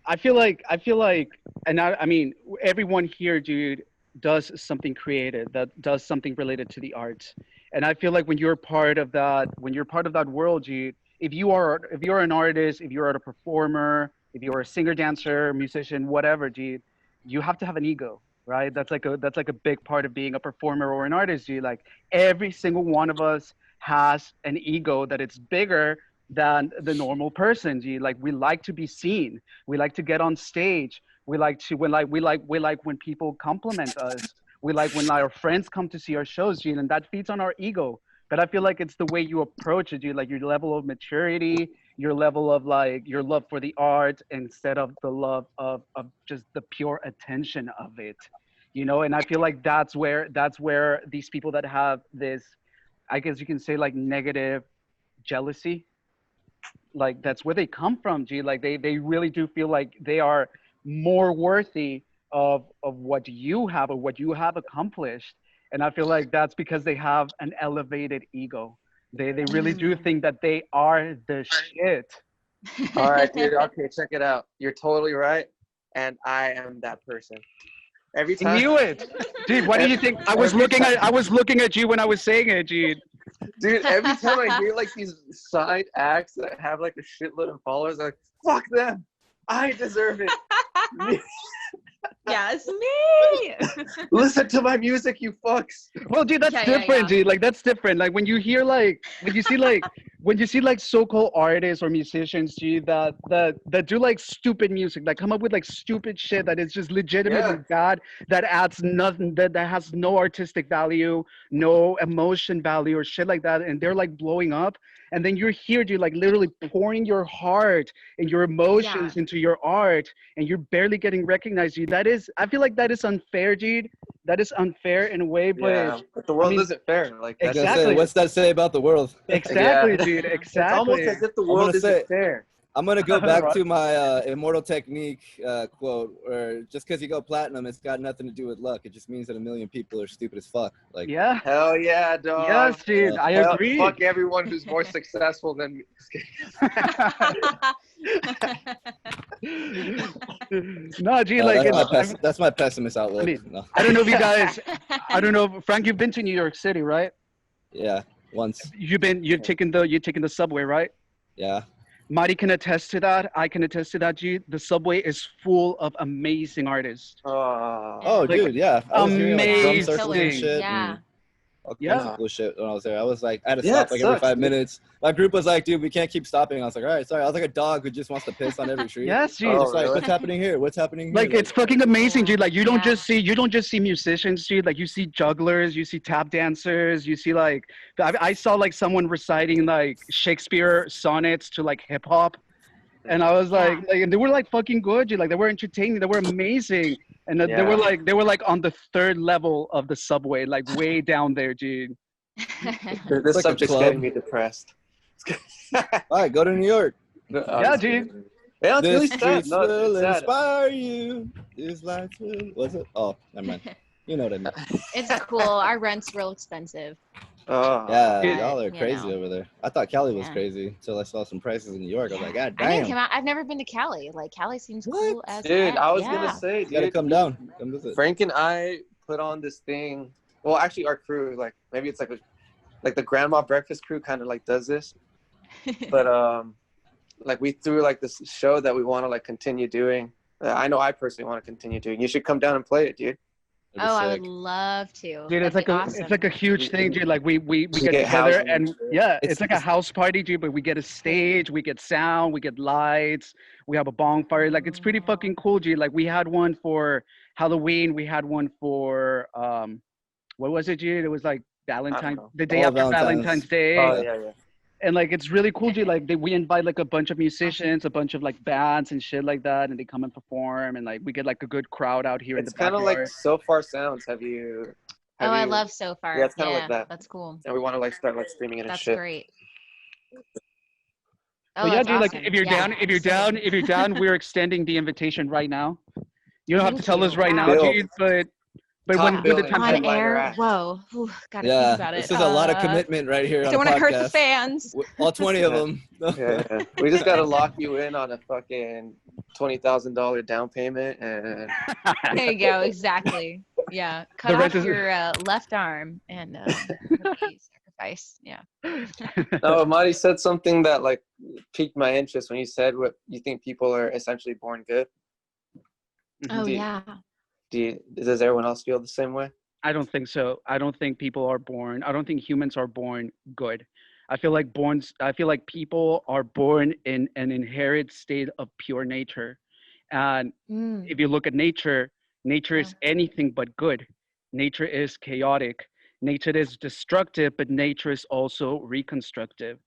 I feel like, and I mean, everyone here, dude, does something creative, that does something related to the arts. And I feel like when you're part of that world, G, if you're an artist, if you're a performer, if you're a singer, dancer, musician, whatever, G, you have to have an ego, right? That's like a big part of being a performer or an artist, G. Like every single one of us has an ego that it's bigger than the normal person, G. Like we like to be seen. We like to get on stage. We like when people compliment us. We like when our friends come to see our shows, G, and that feeds on our ego. But I feel like it's the way you approach it, G, like your level of maturity, your level of like your love for the art instead of the love of just the pure attention of it, you know? And I feel like that's where these people that have this, I guess you can say like negative jealousy, like that's where they come from, G. Like they really do feel like they are more worthy of what you have or what you have accomplished. And I feel like that's because they have an elevated ego. They really do think that they are the shit. All right, dude. Okay, check it out. You're totally right, and I am that person. Every time. I knew it, dude. What do you think? I was looking at you when I was saying it, dude. Dude, every time I hear like these side acts that have like a shitload of followers, I'm like, fuck them. I deserve it. Yes, me. Listen to my music, you fucks. Well, dude, that's different, dude. Like that's different. Like when you hear when you see like so-called artists or musicians, dude, that do like stupid music, like come up with like stupid shit that is just legitimately bad, that adds nothing, that has no artistic value, no emotion value or shit like that, and they're like blowing up. And then you're here, dude, like literally pouring your heart and your emotions into your art, and you're barely getting recognized, dude. I feel like that is unfair, dude. That is unfair in a way, but the world isn't fair. Like that's exactly. What's that say about the world? Exactly, dude. Exactly. It's almost as if the world isn't fair. I'm gonna go back to my Immortal Technique quote, where just because you go platinum, it's got nothing to do with luck. It just means that a million people are stupid as fuck. Like, hell yeah, dog. Yes, dude. I agree. Fuck everyone who's more successful than me. No, G, like that's my pessimist outlook. I mean, I don't know if you guys. I don't know, Frank. You've been to New York City, right? Yeah, once. You're taking the subway, right? Yeah. Mari can attest to that. I can attest to that, G. The subway is full of amazing artists. Dude, yeah. I was hearing, like, drum circles and shit. All kinds of cool shit when I was there. I was like, I had to stop like every 5 minutes. My group was like, dude, we can't keep stopping. I was like, all right, sorry. I was like a dog who just wants to piss on every tree. Yes, G. Just like, what's happening here? What's happening here? Like, it's fucking amazing, dude. Like, you don't just see musicians, dude. Like, you see jugglers, you see tap dancers, you see like, I saw like someone reciting like Shakespeare sonnets to like hip hop. And I was like, and they were like fucking good, dude. Like they were entertaining, they were amazing, and they were like on the third level of the subway, like way down there, dude. This like subject's getting me depressed. All right, go to New York. Yeah, dude. Yeah, it's really sad. No, will it's sad. Inspire you. These lights will. What's it? Oh, never mind. You know what I mean. It's cool. Our rent's real expensive. Oh, yeah, But, y'all are crazy over there. I thought Cali was crazy until I saw some prices in New York. I was like, God damn. I've never been to Cali. Like Cali seems cool as dude. heck. I was gonna say, dude, you gotta come down. Come visit. Frank and I put on this thing. Well, actually, our crew, like maybe it's like the grandma breakfast crew, kind of like does this. But like we threw like this show that we want to like continue doing. I know I personally want to continue doing. You should come down and play it, dude. Oh, I would love to. Dude, it's That'd like be a awesome. it's like a huge thing, dude. Like we get get together housing and and shit. yeah, it's like a It's- house party, dude. But we get a stage, we get sound, we get lights, we have a bonfire. Like it's pretty fucking cool, dude. Like we had one for Halloween, we had one for what was it, dude? It was like Valentine, know. the day All after Valentine's Day. Oh yeah. And like it's really cool, dude. Like we invite like a bunch of musicians, a bunch of like bands and shit like that, and they come and perform, and like we get like a good crowd out here in It's the kind of backyard. like So Far Sounds. Have you? I love So Far. Yeah, it's kind of like that. That's cool. And we want to like start like streaming it and That's shit. great. But Oh, yeah, that's dude, like awesome. if you're Yeah, down, if you're down, we're extending the invitation right now. You don't have to Thank tell you. us right Wow. now, Bill. dude, but Top when the billing. time Right. On Line her air. at. Whoa. Ooh, gotta think Yeah, about it. this is a lot of commitment right here on Don't the want to hurt the podcast. fans. All 20 of them. Yeah. We just gotta lock you in on a fucking $20,000 down payment, and There you go. Exactly. Yeah. Cut The off rest is- your left arm and sacrifice. Yeah. no, Marty said something that like piqued my interest when you said what you think people are essentially born good. Oh Do- yeah. Does everyone else feel the same way? I don't think so. I don't think people are born. I don't think humans are born good. I feel like people are born in an inherent state of pure nature. And Mm. if you look at nature, nature is Yeah. anything but good. Nature is chaotic. Nature is destructive, but nature is also reconstructive.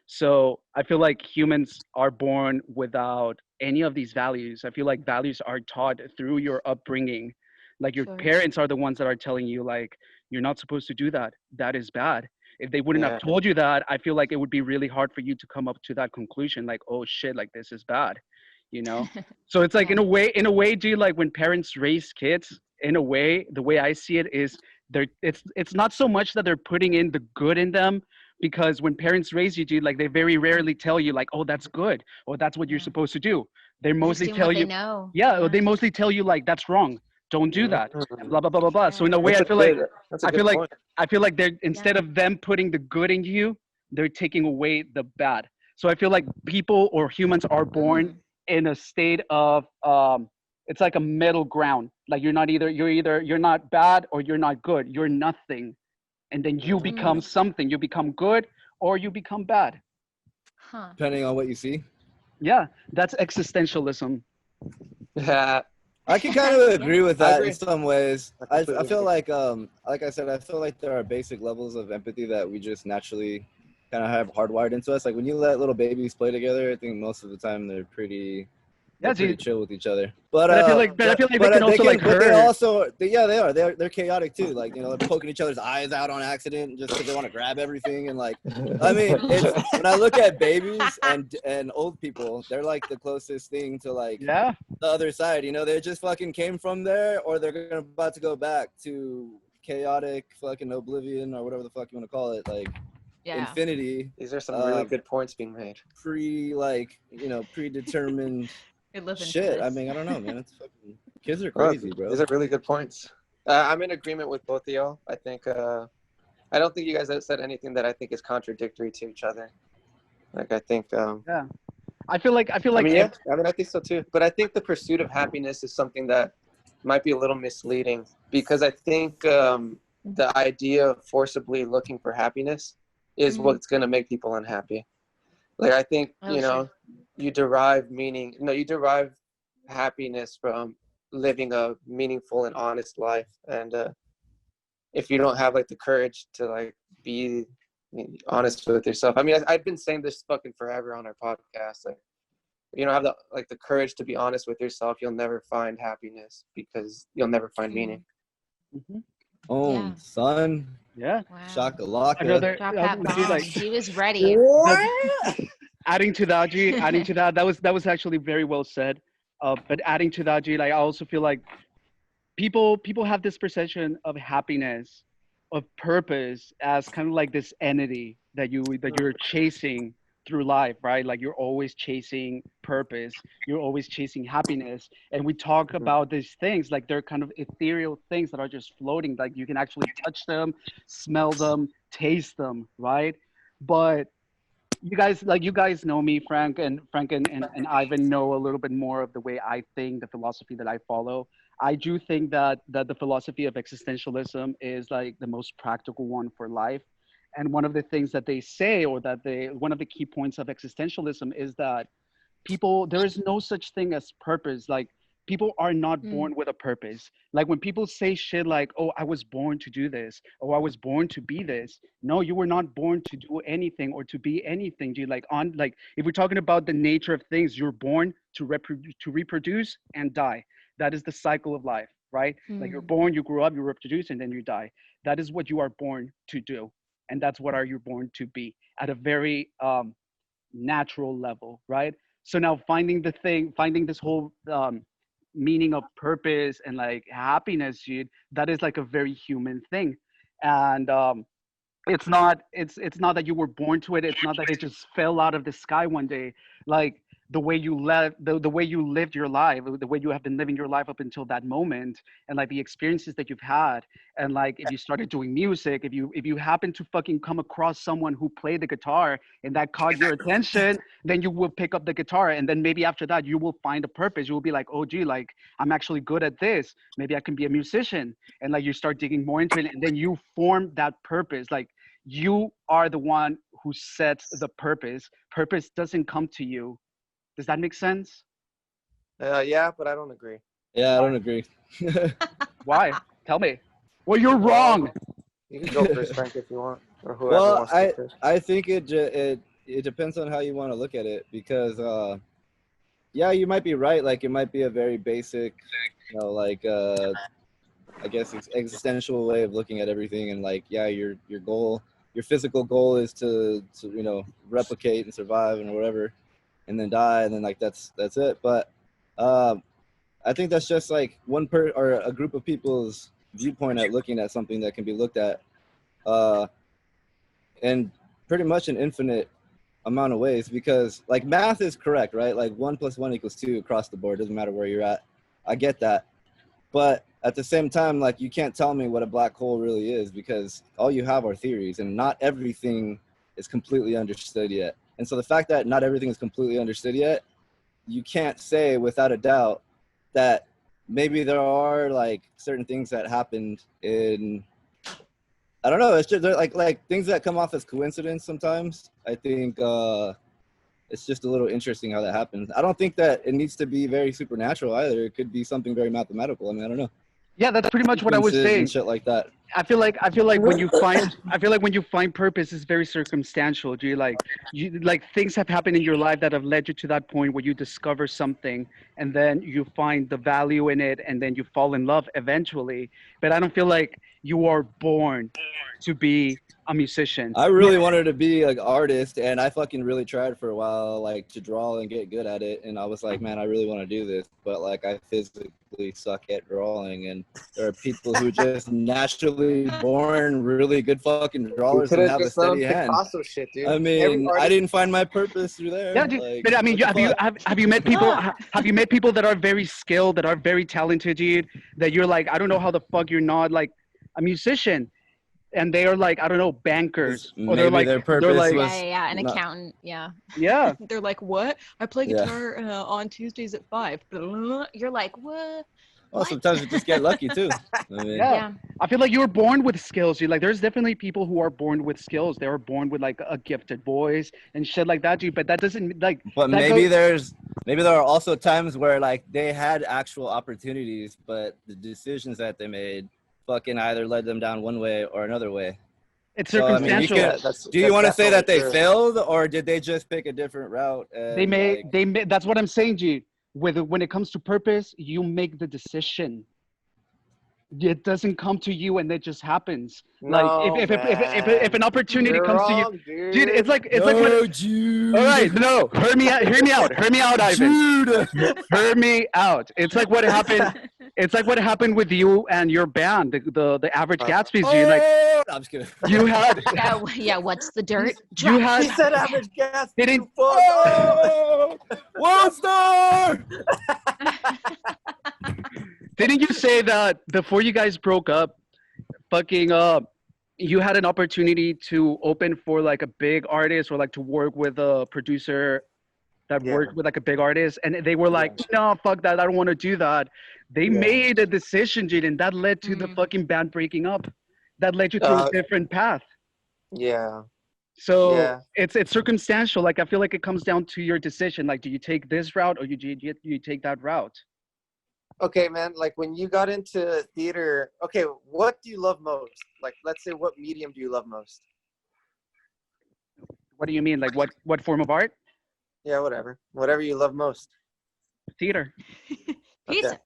So I feel like humans are born without any of these values. I feel like values are taught through your upbringing. Like your Sure. parents are the ones that are telling you like you're not supposed to do that. That is bad. If they wouldn't Yeah. have told you that, I feel like it would be really hard for you to come up to that conclusion like, oh shit, like this is bad, you know? So it's like Yeah. in a way, do you like when parents raise kids, in a way, the way I see it is it's not so much that they're putting in the good in them, because when parents raise you, dude, like they very rarely tell you like, oh, that's good, or that's what you're Yeah. supposed to do. They They're just mostly doing tell what you, they know. yeah, or they mostly tell you like that's wrong, don't do that, and blah blah blah blah blah. So in a way, That's I a feel like good- that's a I good feel like point. I feel like they're instead of them putting the good in you, they're taking away the bad. So I feel like people or humans are born Mm. in a state of it's like a middle ground. Like you're not bad or you're not good. You're nothing, and then you become something. You become good or you become bad. Huh. Depending on what you see. Yeah, that's existentialism. Yeah. I can kind of agree with I that agree. in some ways. I completely feel agree. like I said, I feel like there are basic levels of empathy that we just naturally kind of have hardwired into us. Like when you let little babies play together, I think most of the time they're pretty chill with each other. But I feel like they can also like but they hurt. also, yeah, they are. They're chaotic too. Like, you know, they're poking each other's eyes out on accident just because they want to grab everything. And like, I mean, it's, when I look at babies and old people, they're like the closest thing to like Yeah. the other side. You know, they just fucking came from there, or they're about to go back to chaotic fucking oblivion or whatever the fuck you want to call it, like Yeah. infinity. These are some really good points being made. Predetermined Good living for shit. I this. mean, I don't know, man. It's fucking kids are Well, crazy, bro. These are really good points. I'm in agreement with both of y'all. I think I don't think you guys have said anything that I think is contradictory to each other. Like I think Yeah. I feel like I think so too. But I think the pursuit of happiness is something that might be a little misleading, because I think the idea of forcibly looking for happiness is what's going to make people unhappy. Like I think, you know, you derive happiness from living a meaningful and honest life. And if you don't have like the courage to like be honest with yourself. I mean, I've been saying this fucking forever on our podcast. Like, you don't have the courage to be honest with yourself, you'll never find happiness, because you'll never find meaning. Mhm. Oh, Yeah. son. Yeah. Wow. Shakalaka. I'd rather Drop that dude, bomb. like He was ready. adding to that, G, that was actually very well said. But adding to that, G, like I also feel like people have this perception of happiness, of purpose as kind of like this entity that you're chasing through life, right? Like you're always chasing purpose, you're always chasing happiness. And we talk about these things like they're kind of ethereal things that are just floating, like you can actually touch them, smell them, taste them, right? But you guys know me, Frank and Ivan know a little bit more of the way I think, the philosophy that I follow. I do think that the philosophy of existentialism is like the most practical one for life. And one of the things that they say, or that they one of the key points of existentialism is that people, there is no such thing as purpose. Like, people are not Mm. born with a purpose. Like, when people say shit like, oh, I was born to do this, or I was born to be this, no, you were not born to do anything or to be anything, dude. Like, on, like, if we're talking about the nature of things, you're born to reproduce and die. That is the cycle of life, right? Like, you're Mm. born, you grow up, you reproduce, and then you die. That is what you are born to do, and that's what are you born to be at a very natural level, right? So now finding this whole meaning of purpose and like happiness, dude, that is like a very human thing. And it's not that you were born to it. It's not that it just fell out of the sky one day. Like, the way you lived your life, the way you have been living your life up until that moment, and like the experiences that you've had. And like, if you started doing music, if you happen to fucking come across someone who played the guitar and that caught your attention, then you will pick up the guitar, and then maybe after that you will find a purpose. You will be like, oh gee, like, I'm actually good at this, maybe I can be a musician. And like, you start digging more into it, and then you form that purpose. Like, you are the one who sets the purpose. Purpose doesn't come to you. Does that make sense? Yeah, but I don't agree. Yeah, I don't agree. Why? Tell me. Well, you're wrong. You can go first, Frank, if you want, or whoever Well, wants to go first. I think it depends on how you want to look at it, because yeah, you might be right. Like, it might be a very basic, like I guess existential way of looking at everything. And like, yeah, your goal, your physical goal is to replicate and survive and whatever, and then die, and then like that's it. But I think that's just like or a group of people's viewpoint at looking at something that can be looked at in pretty much an infinite amount of ways. Because like, math is correct, right? Like 1 + 1 = 2 across the board. Doesn't matter where you're at. I get that. But at the same time, like, you can't tell me what a black hole really is, because all you have are theories, and not everything is completely understood yet. And so the fact that not everything is completely understood yet, you can't say without a doubt that maybe there are like certain things that happened in, I don't know, it's just like things that come off as coincidence sometimes. I think it's just a little interesting how that happens. I don't think that it needs to be very supernatural either. It could be something very mathematical. I mean, I don't know. Yeah, that's pretty much what I was Sequences saying. and shit like that. I feel like when you find purpose, it's very circumstantial. Do you like things have happened in your life that have led you to that point where you discover something, and then you find the value in it, and then you fall in love eventually. But I don't feel like you are born to be a musician. I really wanted to be an artist, and I fucking really tried for a while, like, to draw and get good at it. And I was like, man, I really want to do this, but like, I physically suck at drawing. And there are people who just naturally born really good fucking drawers and have a steady hand. Picasso shit, dude. I mean, I didn't find my purpose through there. Yeah, dude, like, but I mean, have you met people? Have you met people that are very skilled, that are very talented, dude? That you're like, I don't know how the fuck you're not like a musician, and they are like, I don't know, bankers, or they're like, their purpose they're like, was Yeah, an not- accountant. Yeah. yeah. They're like, what? I play Yeah. guitar on Tuesdays at 5. You're like, what? Well, sometimes you just get lucky too. I mean, Yeah. I feel like you were born with skills. You like, there's definitely people who are born with skills. They were born with like a gifted voice and shit like that, dude. But that doesn't like. But that maybe goes- there are also times where like they had actual opportunities, but the decisions that they made fucking either led them down one way or another way. it's So, I mean, you circumstantial. can- Do you want to say that they definitely failed, or did they just pick a different route? And, They may, like, they may. That's what I'm saying, dude. When it comes to purpose, you make the decision. It doesn't come to you and it just happens. Like if an opportunity comes to you, dude, it's like what, Jude. all right, no, hear me out, Ivan. Jude. Hear me out. It's like what happened. It's like what happened with you and your band, the Average Gatsby's. Dude, like I'm just kidding. you had, Yeah, what's the dirt? you He had, said average gas. didn't, Oh, World Star. didn't you say that before you guys broke up, fucking you had an opportunity to open for like a big artist or like to work with a producer that Yeah. worked with like a big artist, and they were like, no, fuck that, I don't want to do that. They Yeah. made a decision, dude, and that led to the fucking band breaking up. That led you to a different path. Yeah. So Yeah. it's circumstantial. Like I feel like it comes down to your decision. Like, do you take this route or you take that route? Okay, man. Like when you got into theater, okay, what do you love most? Like, let's say, what medium do you love most? What do you mean? Like what form of art? Yeah, whatever you love most. Theater. Pizza.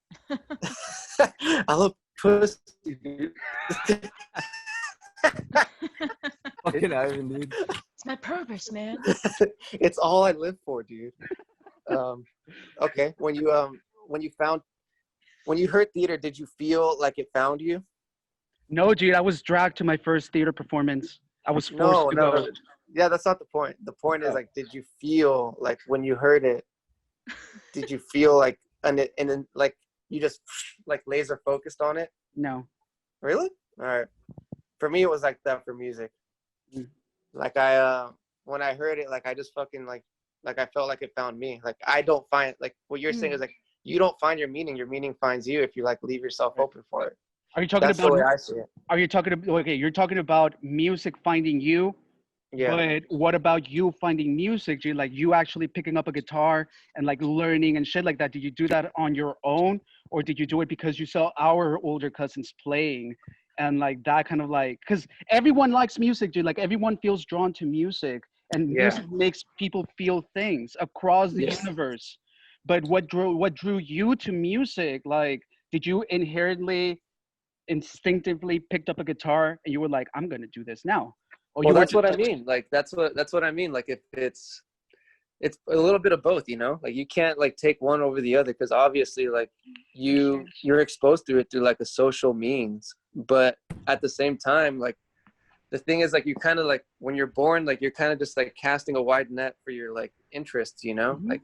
I love pussy, dude. Fucking Ivan, dude. It's my purpose, man. It's all I live for, dude. Okay, when you heard theater, did you feel like it found you? No, dude, I was dragged to my first theater performance. I was forced No, to no, go. no. Yeah, that's not the point. The point is, like, did you feel like when you heard it, did you feel like, and then like you just like laser focused on it? No. Really? All right. For me, it was like that for music. Mm. Like when I heard it, like I just fucking like I felt like it found me. Like I don't find, like what you're saying is like you don't find your meaning finds you if you like leave yourself open for it. Are you talking That's about? the way I see it. Are you talking about? Okay, you're talking about music finding you. Yeah. But what about you finding music? Do you like you actually picking up a guitar and like learning and shit like that? Did you do that on your own, or did you do it because you saw our older cousins playing, and like that kind of like? Because everyone likes music, dude. Like everyone feels drawn to music, and Yeah. music makes people feel things across the universe. But what drew you to music? Like, did you instinctively picked up a guitar and you were like, I'm gonna do this now? Well, that's what I mean. Like that's what I mean. Like if it's a little bit of both, you know. Like you can't like take one over the other because obviously like you're exposed to it through like a social means, but at the same time, like the thing is like you kind of like when you're born, like you're kind of just like casting a wide net for your like interests, you know. Like,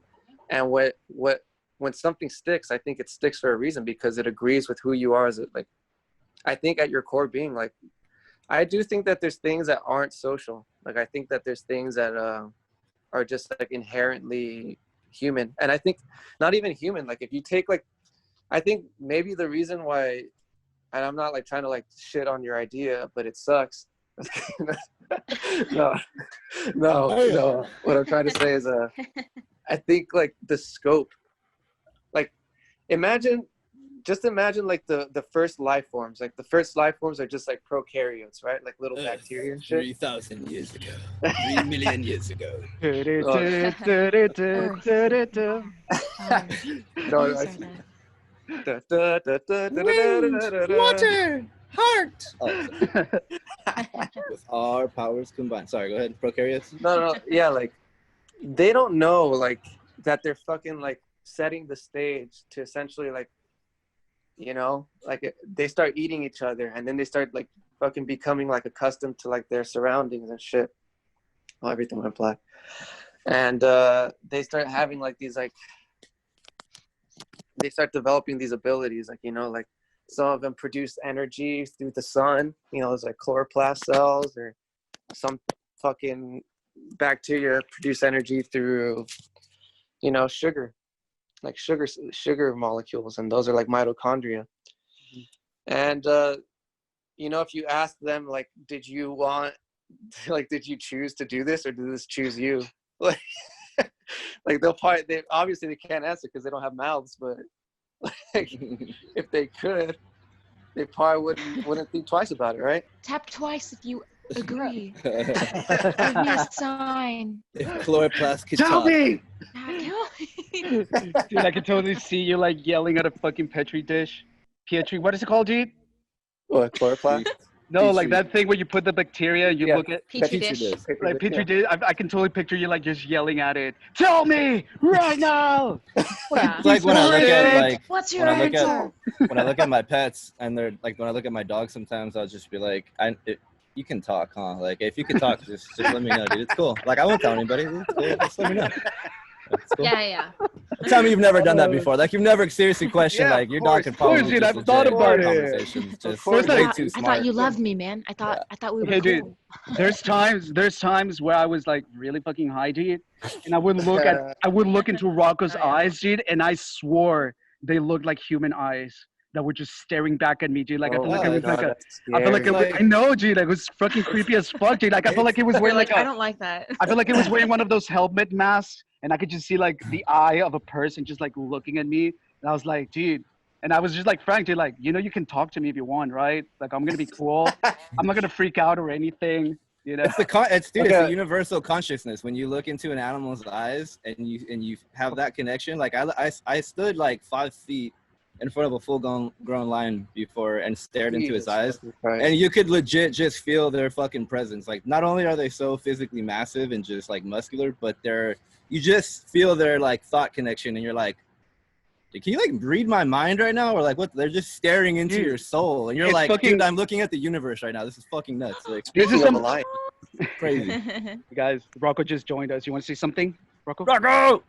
and when something sticks, I think it sticks for a reason because it agrees with who you are as like. I think at your core being like. I do think that there's things that aren't social. Like I think that there's things that are just like inherently human. And I think not even human. Like if you take like, I think maybe the reason why, and I'm not like trying to like shit on your idea, but it sucks. No. What I'm trying to say is, I think like the scope, like just imagine like the first life forms. Like the first life forms are just like prokaryotes, right? Like little bacteria and shit. 3,000 years ago. 3 million years ago. Water, heart. With our powers combined. Sorry, go ahead. Prokaryotes. No, yeah, like they don't know like that they're fucking like setting the stage to essentially like, you know, like they start eating each other and then they start like fucking becoming like accustomed to like their surroundings and shit. Well, everything went black. And they start having like these like, they start developing these abilities, like, you know, like some of them produce energy through the sun, you know, there's like chloroplast cells, or some fucking bacteria produce energy through, you know, sugar. Like sugar molecules, and those are like mitochondria. And you know, if you ask them like, did you choose to do this, or did this choose you? Like they obviously they can't answer because they don't have mouths, but like if they could, they probably wouldn't think twice about it, right? Tap twice if you agree. Give me a sign. If chloroplast could Tell talk. me! Dude, Dude, I can totally see you like yelling at a fucking petri dish. Petri, what is it called, dude? What, chloroplast? No, like Petri. that thing where you put the bacteria, you Yeah. look at Petri Petri dish. dish. like petri dish. I can totally picture you like just yelling at it. Tell me right now. Yeah. It's like when I look at like What's your when I look answer? when I look at my pets and they're like when I look at my dog sometimes I'll just be like you can talk, huh? Like if you can talk, just let me know, dude. It's cool. Like I won't tell anybody. It's cool. Just let me know. That's cool. Yeah. Tell me you've never done that before. Like you've never seriously questioned. Yeah, like your of dog course. could Of course, probably dude, just I've thought legit about have it. conversations. Of Just course. way Like, too I smart. thought you loved me, man. I thought we were hey, cool. dude, there's times where I was like really fucking high, dude, and I would look into Rocco's Oh, yeah. eyes, dude, and I swore they looked like human eyes that were just staring back at me, dude. Like I felt Oh like my it was like God, a, that's I felt like scary. it was, I know, dude, like, it was fucking creepy as fuck, dude. Like I felt like it was You're wearing like, like I a, don't like that. I felt like it was wearing one of those helmet masks, and I could just see like the eye of a person just like looking at me, and I was like, dude. And I was just like, Frank, dude, like, you can talk to me if you want, right? Like, I'm gonna be cool. I'm not gonna freak out or anything, you know. It's it's the Okay. universal consciousness. When you look into an animal's eyes and you have that connection. Like I stood like 5 feet in front of a full grown lion before and stared into his Jesus eyes, fucking Christ. and you could legit just feel their fucking presence. Like not only are they so physically massive and just like muscular, but you just feel their like thought connection, and you're like, can you like read my mind right now? Or like what? They're just staring into Dude, your soul, and you're it's like, fucking- dude, I'm looking at the universe right now. This is fucking nuts. Like This is Speaking of some a lion. crazy. You guys. Rocco just joined us. You want to see something, Rocco? Rocco!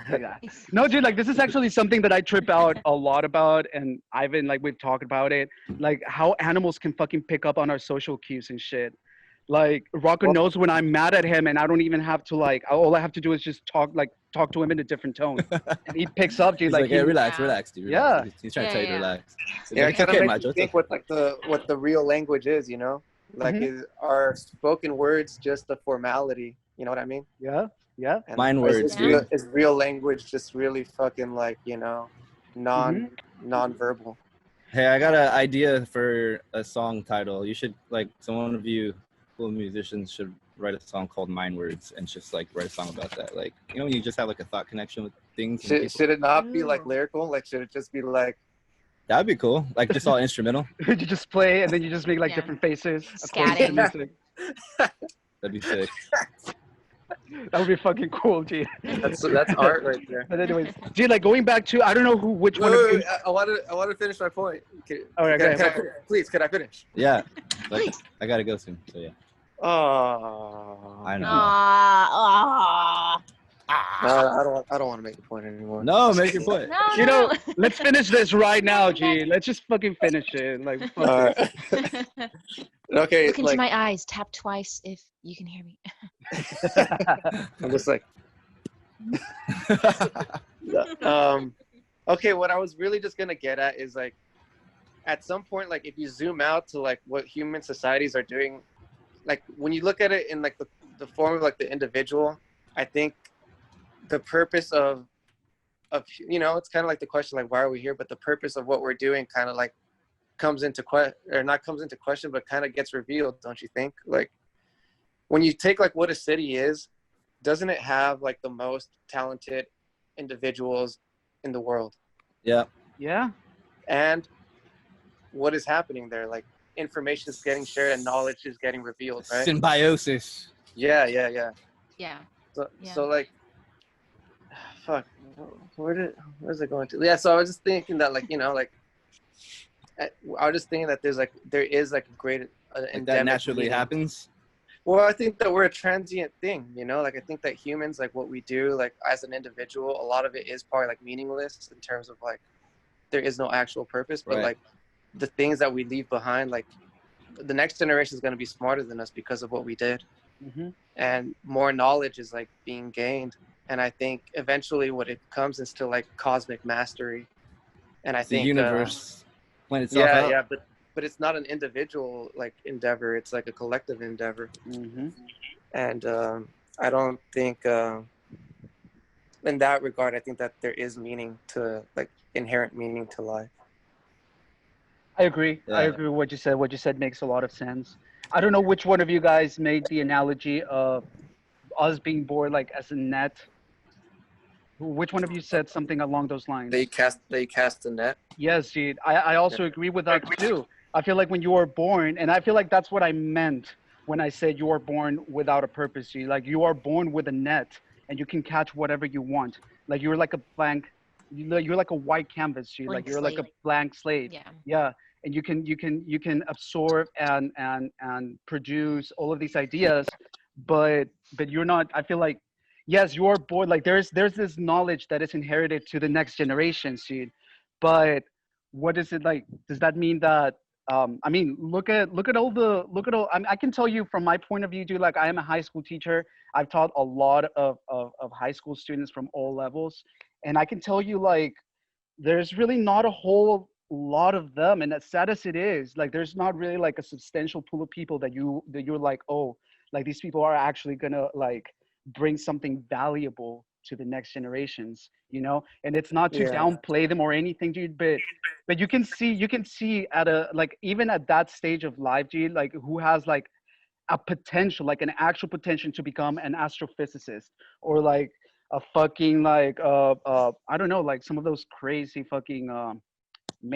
Yeah. No, dude, like this is actually something that I trip out a lot about, and Ivan, like we've talked about it, like how animals can fucking pick up on our social cues and shit. Like Rocco Well- knows when I'm mad at him, and I don't even have to like. All I have to do is just talk to him in a different tone, and he picks up, dude. He's like, like, hey, relax, Yeah. relax, dude. Yeah. Relax. He's trying to tell you to Yeah. relax. Yeah, it It's kind of okay, makes Macho, you it's think what the real language is, you know? Like Mhm. are spoken words just a formality? You know what I mean? yeah, yeah. And Mine words, real, dude. is real language just really fucking like, non-verbal? Hey, I got an idea for a song title. You should one of you cool musicians should write a song called Mind Words and just like write a song about that. Like, when you just have like a thought connection with things. And people. Should it not be like Ooh. lyrical? Like should it just be like That'd be cool. Like just all instrumental. You just play, and then you just make like Yeah. different faces according to the Scatting. music. That'd be sick. That would be fucking cool, dude. that's art right there? But anyways, dude, like going back to, I don't know which Wait, one of wait, you. wait, I want to finish my point. All right, go ahead. Please, can I finish? Yeah. Like, I gotta go soon. So yeah. Oh, I know. I don't want to make a point anymore. No, make your point. No, You no. know, let's finish this right now, G. Let's just fucking finish it. Like, fuck All it. right. Okay, Look into like my eyes. Tap twice if you can hear me. I'm just like, okay. What I was really just gonna get at is like, at some point, like if you zoom out to like what human societies are doing, like when you look at it in like the form of like the individual, I think the purpose of it's kind of like the question like why are we here, but the purpose of what we're doing kind of like comes into question, but kind of gets revealed, don't you think? Like when you take like what a city is, doesn't it have like the most talented individuals in the world? Yeah. Yeah. And what is happening there? Like information is getting shared and knowledge is getting revealed, right? Symbiosis. Yeah. Yeah. So like, fuck, where's it going to? Yeah, so I was just thinking that like, I was just thinking that there is like a great Like that naturally happens. Well, I think that we're a transient thing, like I think that humans, like what we do, like as an individual, a lot of it is probably like meaningless in terms of like, there is no actual purpose, but Right. like the things that we leave behind, like the next generation is going to be smarter than us because of what we did. Mm-hmm. And more knowledge is like being gained. And I think eventually what it comes is to like cosmic mastery. And I The think universe planned itself out. but it's not an individual like endeavor. It's like a collective endeavor. Mm-hmm. And I don't think in that regard, I think that there is meaning to like inherent meaning to life. I agree. I Yeah. agree with what you said. What you said makes a lot of sense. I don't know which one of you guys made the analogy of us being born like as a net. Which one of you said something along those lines? They cast a net. Yes, dude. I also agree with that too. I feel like when you are born, and I feel like that's what I meant when I said you are born without a purpose. G. Like you are born with a net, and you can catch whatever you want. Like you're like a blank, you're like a white canvas. G. Like Blank you're like a slate. blank slate. Yeah. Yeah, and you can absorb and produce all of these ideas, but you're not. I feel like yes, you're born like there's this knowledge that is inherited to the next generation, see, but what is it like? Does that mean that I mean, I can tell you from my point of view, dude. Like, I am a high school teacher. I've taught a lot of high school students from all levels, and I can tell you, like, there's really not a whole lot of them, and as sad as it is, like, there's not really like a substantial pool of people that you're like, oh, like, these people are actually gonna like bring something valuable to the next generations, you know. And it's not to Yeah. downplay them or anything, dude, but you can see at a like even at that stage of life, dude, like who has like a potential, like an actual potential to become an astrophysicist, or like a fucking like I don't know, like some of those crazy fucking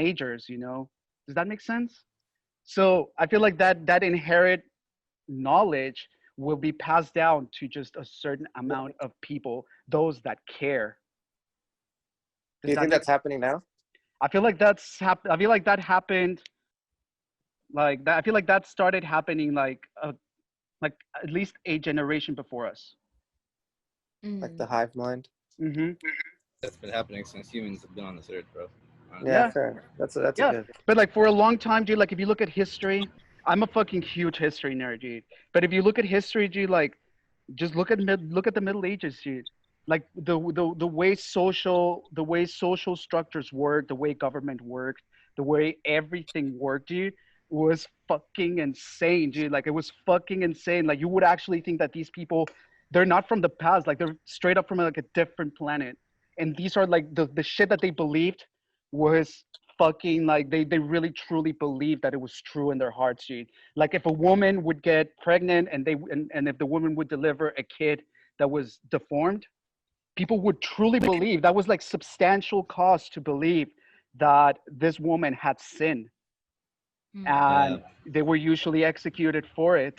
majors, you know. Does that make sense? So I feel like that inherent knowledge will be passed down to just a certain amount of people, those that care. Do Does you that think make that's happening now? I feel like I feel like that happened like that. I feel like that started happening like at least a generation before us. Like Mm. the hive mind? Hmm. That's been happening since humans have been on this earth, bro. Honestly. Yeah, Yeah, fair. That's a yeah. good. But like for a long time, dude, like if you look at history, I'm a fucking huge history nerd, dude. But if you look at history, dude, like just look at the Middle Ages, dude. Like the way social structures work, the way government worked, the way everything worked, dude, was fucking insane, dude. Like it was fucking insane. Like you would actually think that these people, they're not from the past, like they're straight up from like a different planet. And these are like the shit that they believed was fucking like they really truly believed that it was true in their hearts, dude. Like if a woman would get pregnant and if the woman would deliver a kid that was deformed, people would truly believe that was like substantial cause to believe that this woman had sinned, Mm. Yeah. and they were usually executed for it.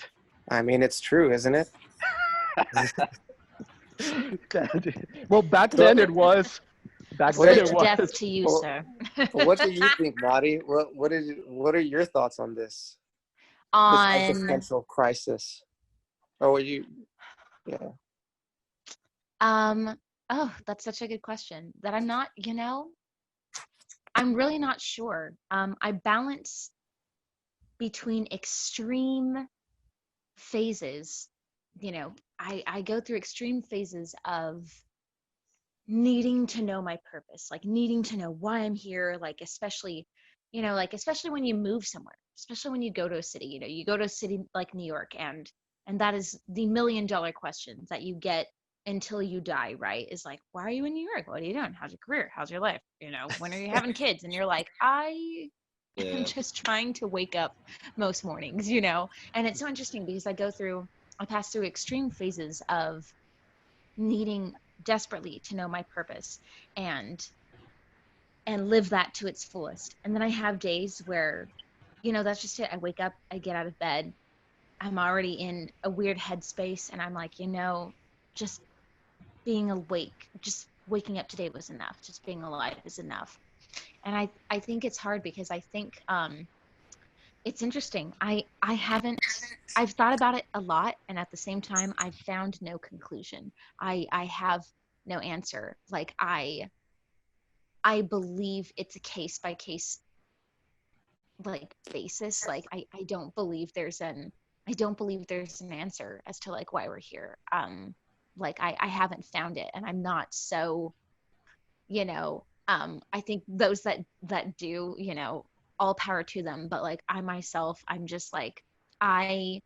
I mean, it's true, isn't it? Well, back So, then it was. Back what then is, it Swift death was. to you, well, sir. what do you think, Mari? What are your thoughts on this On existential crisis? Or were you? Yeah. oh, that's such a good question that I'm not, I'm really not sure. I balance between extreme phases. I go through extreme phases of needing to know my purpose, like needing to know why I'm here, like especially, especially when you move somewhere, especially when you go to a city, you go to a city like New York, and that is the $1 million question that you get until you die, right? Is like, why are you in New York? What are you doing? How's your career? How's your life? When are you having kids? And you're like, I am Yeah. just trying to wake up most mornings, and it's so interesting because I pass through extreme phases of needing desperately to know my purpose and live that to its fullest. And then I have days where, that's just it. I wake up, I get out of bed, I'm already in a weird headspace, and I'm like, just being awake, just waking up today was enough. Just being alive is enough. And I think it's hard because I think it's interesting. I've thought about it a lot, and at the same time I've found no conclusion. I have no answer. Like I believe it's a case by case like basis. Like I don't believe there's an answer as to like why we're here. Like I haven't found it, and I'm not so, I think those that do, all power to them. But like I myself, I'm just like, I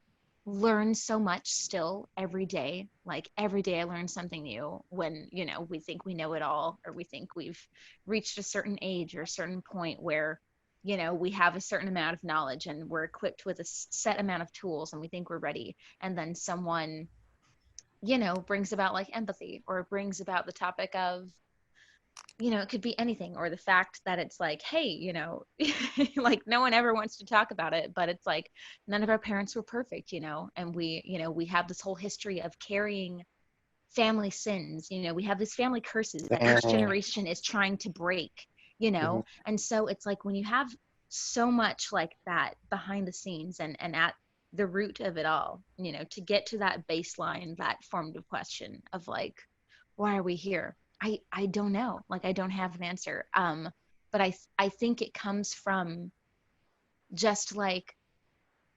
learn so much still every day. Like every day I learn something new when, we think we know it all, or we think we've reached a certain age or a certain point where, we have a certain amount of knowledge and we're equipped with a set amount of tools and we think we're ready. And then someone, brings about like empathy, or brings about the topic of, it could be anything, or the fact that it's like, hey, like no one ever wants to talk about it, but it's like none of our parents were perfect, and we have this whole history of carrying family sins, we have these family curses that each Damn. generation is trying to break, Mhm. and so it's like when you have so much like that behind the scenes and at the root of it all, you know, to get to that baseline, that formative question of like, why are we here? I don't know. Like, I don't have an answer. But I think it comes from just like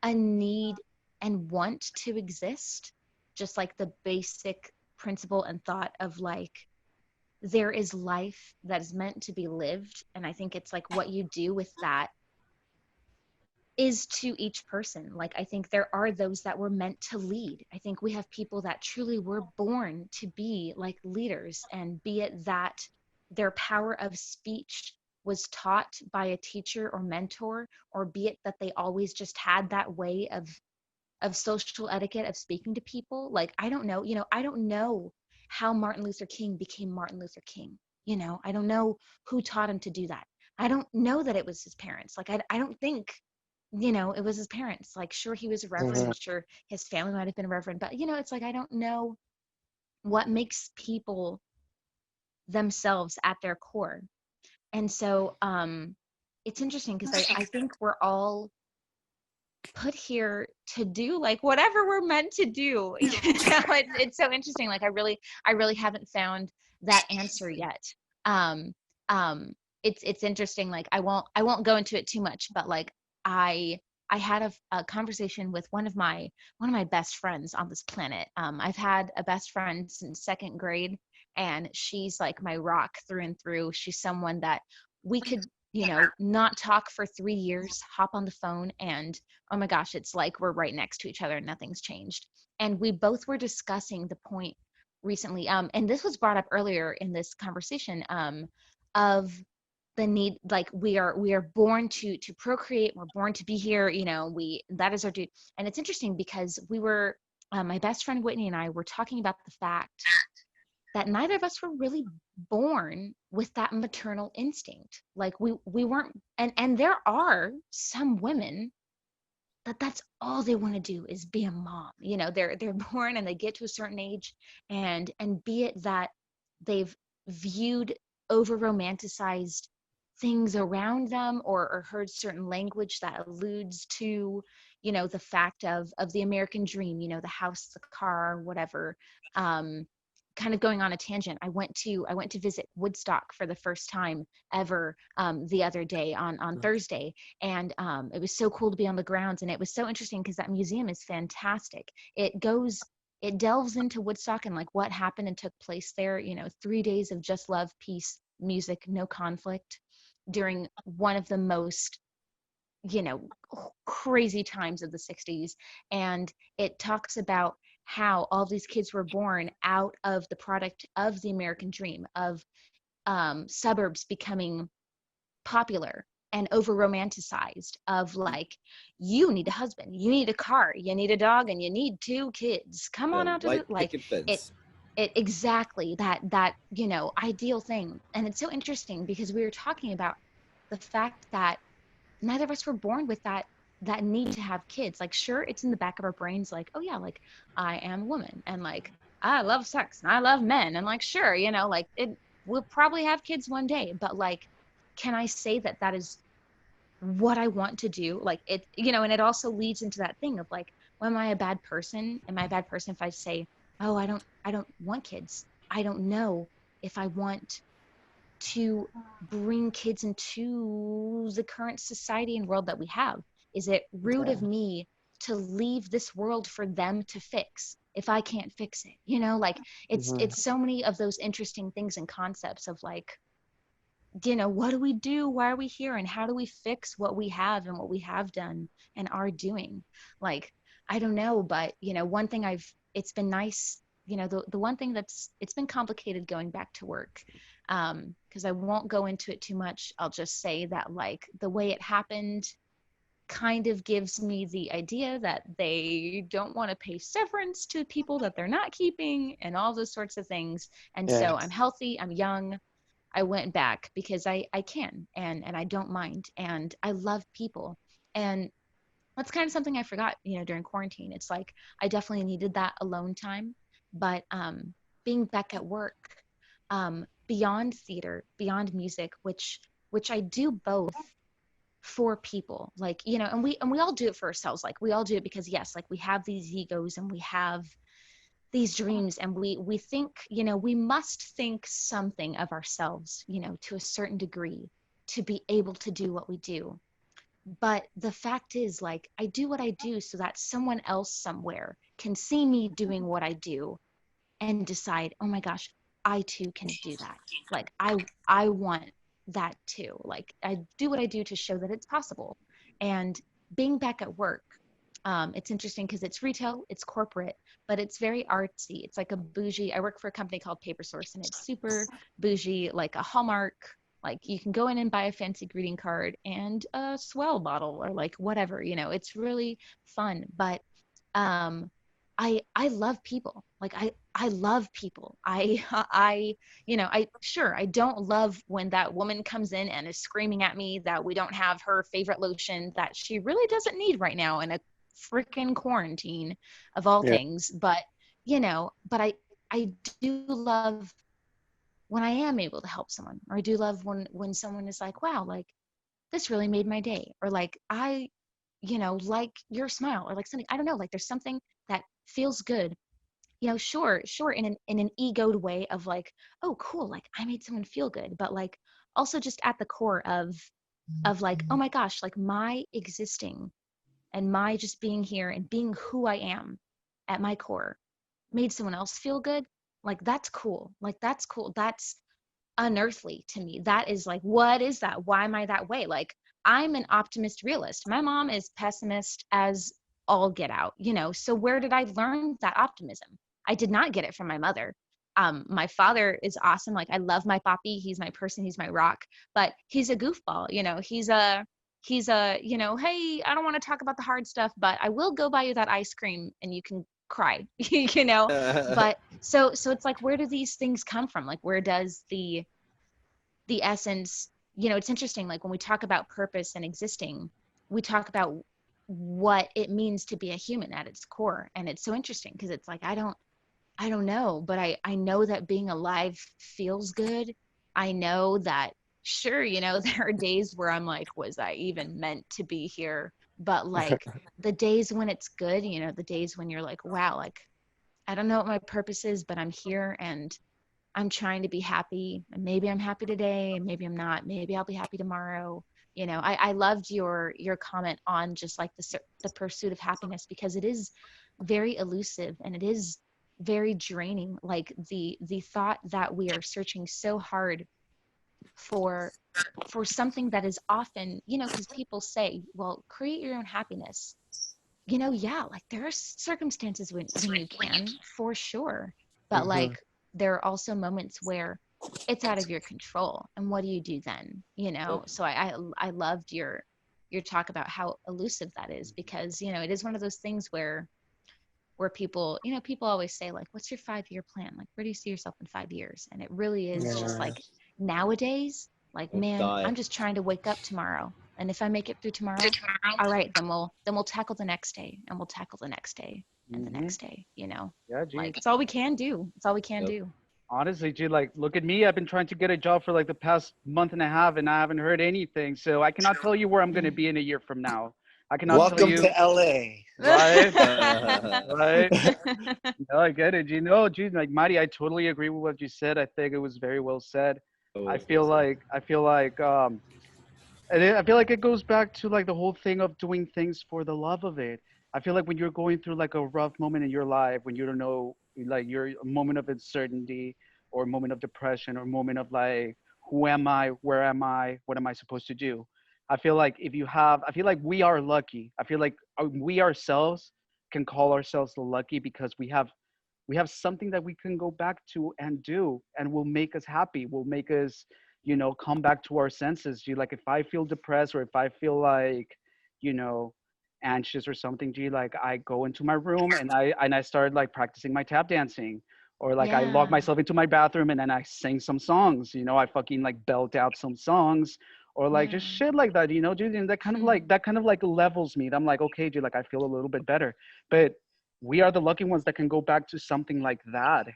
a need and want to exist, just like the basic principle and thought of like, there is life that is meant to be lived. And I think it's like what you do with that is to each person. Like, I think there are those that were meant to lead. I think we have people that truly were born to be like leaders, and be it that their power of speech was taught by a teacher or mentor, or be it that they always just had that way of social etiquette of speaking to people. Like, I don't know, you know, I don't know how Martin Luther King became Martin Luther King. You know, I don't know who taught him to do that. I don't know that it was his parents. Like, I don't think, you know, it was his parents. Like, sure, he was a reverend, Mhm. and sure, his family might have been a reverend, but, you know, it's like, I don't know what makes people themselves at their core. And so it's interesting because I think we're all put here to do like whatever we're meant to do. You know, it's so interesting. Like, I really haven't found that answer yet. um it's interesting. Like, I won't go into it too much, but like, i I had a conversation with one of my best friends on this planet. I've had a best friend since second grade, and she's like my rock through and through. She's someone that we could, you know, not talk for 3 years, hop on the phone, and oh my gosh, it's like we're right next to each other and nothing's changed. And we both were discussing the point recently, and this was brought up earlier in this conversation, of the need, like, we are born to procreate, we're born to be here, you know, we that is our duty. And it's interesting because we were, my best friend Whitney and I were talking about the fact that neither of us were really born with that maternal instinct. Like, we weren't. And there are some women that's all they want to do is be a mom. You know, they're born and they get to a certain age, and be it that they've viewed over romanticized things around them, or heard certain language that alludes to, you know, the fact of the American dream, you know, the house, the car, whatever. um Kind of going on a tangent, I went to visit Woodstock for the first time ever, the other day on Thursday. And it was so cool to be on the grounds, and it was so interesting because that museum is fantastic. It delves into Woodstock and like what happened and took place there, you know, 3 days of just love, peace, music, no conflict, during one of the most, you know, crazy times of the 60s. And it talks about how all these kids were born out of the product of the American dream, of suburbs becoming popular and over romanticized, of like, you need a husband, you need a car, you need a dog, and you need 2 kids, come The on out to the, white like, picket it fence. it exactly that, you know, ideal thing. And it's so interesting because we were talking about the fact that neither of us were born with that need to have kids. Like, sure, it's in the back of our brains, like, oh yeah, like, I am a woman, and like, I love sex and I love men, and like, sure, you know, like, it we'll probably have kids one day, but like, can I say that that is what I want to do? Like, it, you know. And it also leads into that thing of like, well, am I a bad person? Am I a bad person if I say, oh, I don't want kids? I don't know if I want to bring kids into the current society and world that we have. Is it rude Yeah. of me to leave this world for them to fix if I can't fix it? You know, like, Mhm. it's so many of those interesting things and concepts of like, you know, what do we do? Why are we here? And how do we fix what we have and what we have done and are doing? Like, I don't know, but you know, one thing it's been nice, you know, the one thing it's been complicated going back to work. Because I won't go into it too much. I'll just say that like the way it happened kind of gives me the idea that they don't want to pay severance to people that they're not keeping and all those sorts of things. And Yeah. so I'm healthy, I'm young, I went back because I can, and I don't mind, and I love people. And that's kind of something I forgot, you know, during quarantine. It's like I definitely needed that alone time. But being back at work, beyond theater, beyond music, which I do both, for people, like, you know, and we all do it for ourselves. Like we all do it because yes, like we have these egos and we have these dreams, and we think, you know, we must think something of ourselves, you know, to a certain degree to be able to do what we do. But the fact is, like, I do what I do so that someone else somewhere can see me doing what I do and decide, oh my gosh, I too can do that. Like I want that too. Like I do what I do to show that it's possible. And being back at work, it's interesting because it's retail, it's corporate, but it's very artsy. It's like a bougie. I work for a company called Paper Source, and it's super bougie, like a Hallmark. Like you can go in and buy a fancy greeting card and a swell bottle or like whatever, you know. It's really fun. But um, I love people. Like I love people. I you know, I don't love when that woman comes in and is screaming at me that we don't have her favorite lotion that she really doesn't need right now in a freaking quarantine of all Yeah. things. But you know, but I do love when I am able to help someone, or I do love when someone is like, wow, like this really made my day, or like I, you know, like your smile, or like something, I don't know, like there's something that feels good, you know. Sure, in an egoed way of like, oh cool, like I made someone feel good, but like also just at the core of like, oh my gosh, like my existing and my just being here and being who I am at my core made someone else feel good. Like that's cool. Like that's cool. That's unearthly to me. That is like, what is that? Why am I that way? Like I'm an optimist realist. My mom is pessimist as all get out, you know. So where did I learn that optimism? I did not get it from my mother. My father is awesome. Like I love my papi. He's my person. He's my rock. But he's a goofball. You know, he's a, you know, hey, I don't want to talk about the hard stuff, but I will go buy you that ice cream and you can cry, you know. But so it's like, where do these things come from? Like where does the essence, you know, it's interesting, like when we talk about purpose and existing, we talk about what it means to be a human at its core. And it's so interesting because it's like I don't know, but I know that being alive feels good. I know that, sure, you know, there are days where I'm like, was I even meant to be here? But like the days when it's good, you know, the days when you're like, wow, like I don't know what my purpose is, but I'm here and I'm trying to be happy. And maybe I'm happy today, maybe I'm not. Maybe I'll be happy tomorrow. You know, I loved your comment on just like the pursuit of happiness, because it is very elusive and it is very draining. Like the thought that we are searching so hard for something that is often, you know, because people say, well, create your own happiness. You know, yeah, like there are circumstances when you can, for sure. But Mhm. like there are also moments where it's out of your control. And what do you do then? You know, so I loved your talk about how elusive that is, because, you know, it is one of those things where people, you know, people always say like, what's your 5-year plan? Like, where do you see yourself in 5 years? And it really is just Yeah. like nowadays, like, man, Die. I'm just trying to wake up tomorrow. And if I make it through tomorrow, all right, then we'll tackle the next day, and we'll tackle the next day and the Hmm. next day, you know. Yeah, G. Like it's all we can do. It's all we can Yep. do. Honestly, G, like, look at me. I've been trying to get a job for like the past month and a half, and I haven't heard anything. So I cannot tell you where I'm going to be in a year from now. I cannot tell Welcome you, to LA. right? Right? No, I get it. You know, geez, like Mari, I totally agree with what you said. I think it was very well said. I Always feel was like, I feel like, I feel like it goes back to like the whole thing of doing things for the love of it. I feel like when you're going through like a rough moment in your life, when you don't know, like you're a moment of uncertainty or a moment of depression or a moment of like, who am I? Where am I? What am I supposed to do? I feel like if you have, I feel like we are lucky. I feel like we ourselves can call ourselves lucky because we have something that we can go back to and do, and will make us happy, will make us, come back to our senses. Like if I feel depressed or if I feel like, you know anxious or something, like I go into my room and I start like practicing my tap dancing, or like I log Yeah. myself into my bathroom and then I sing some songs. I fucking like belt out some songs, or like Yeah. just shit like that, dude. And that kind of like levels me. I'm like, okay, dude, like I feel a little bit better. But we are the lucky ones that can go back to something like that.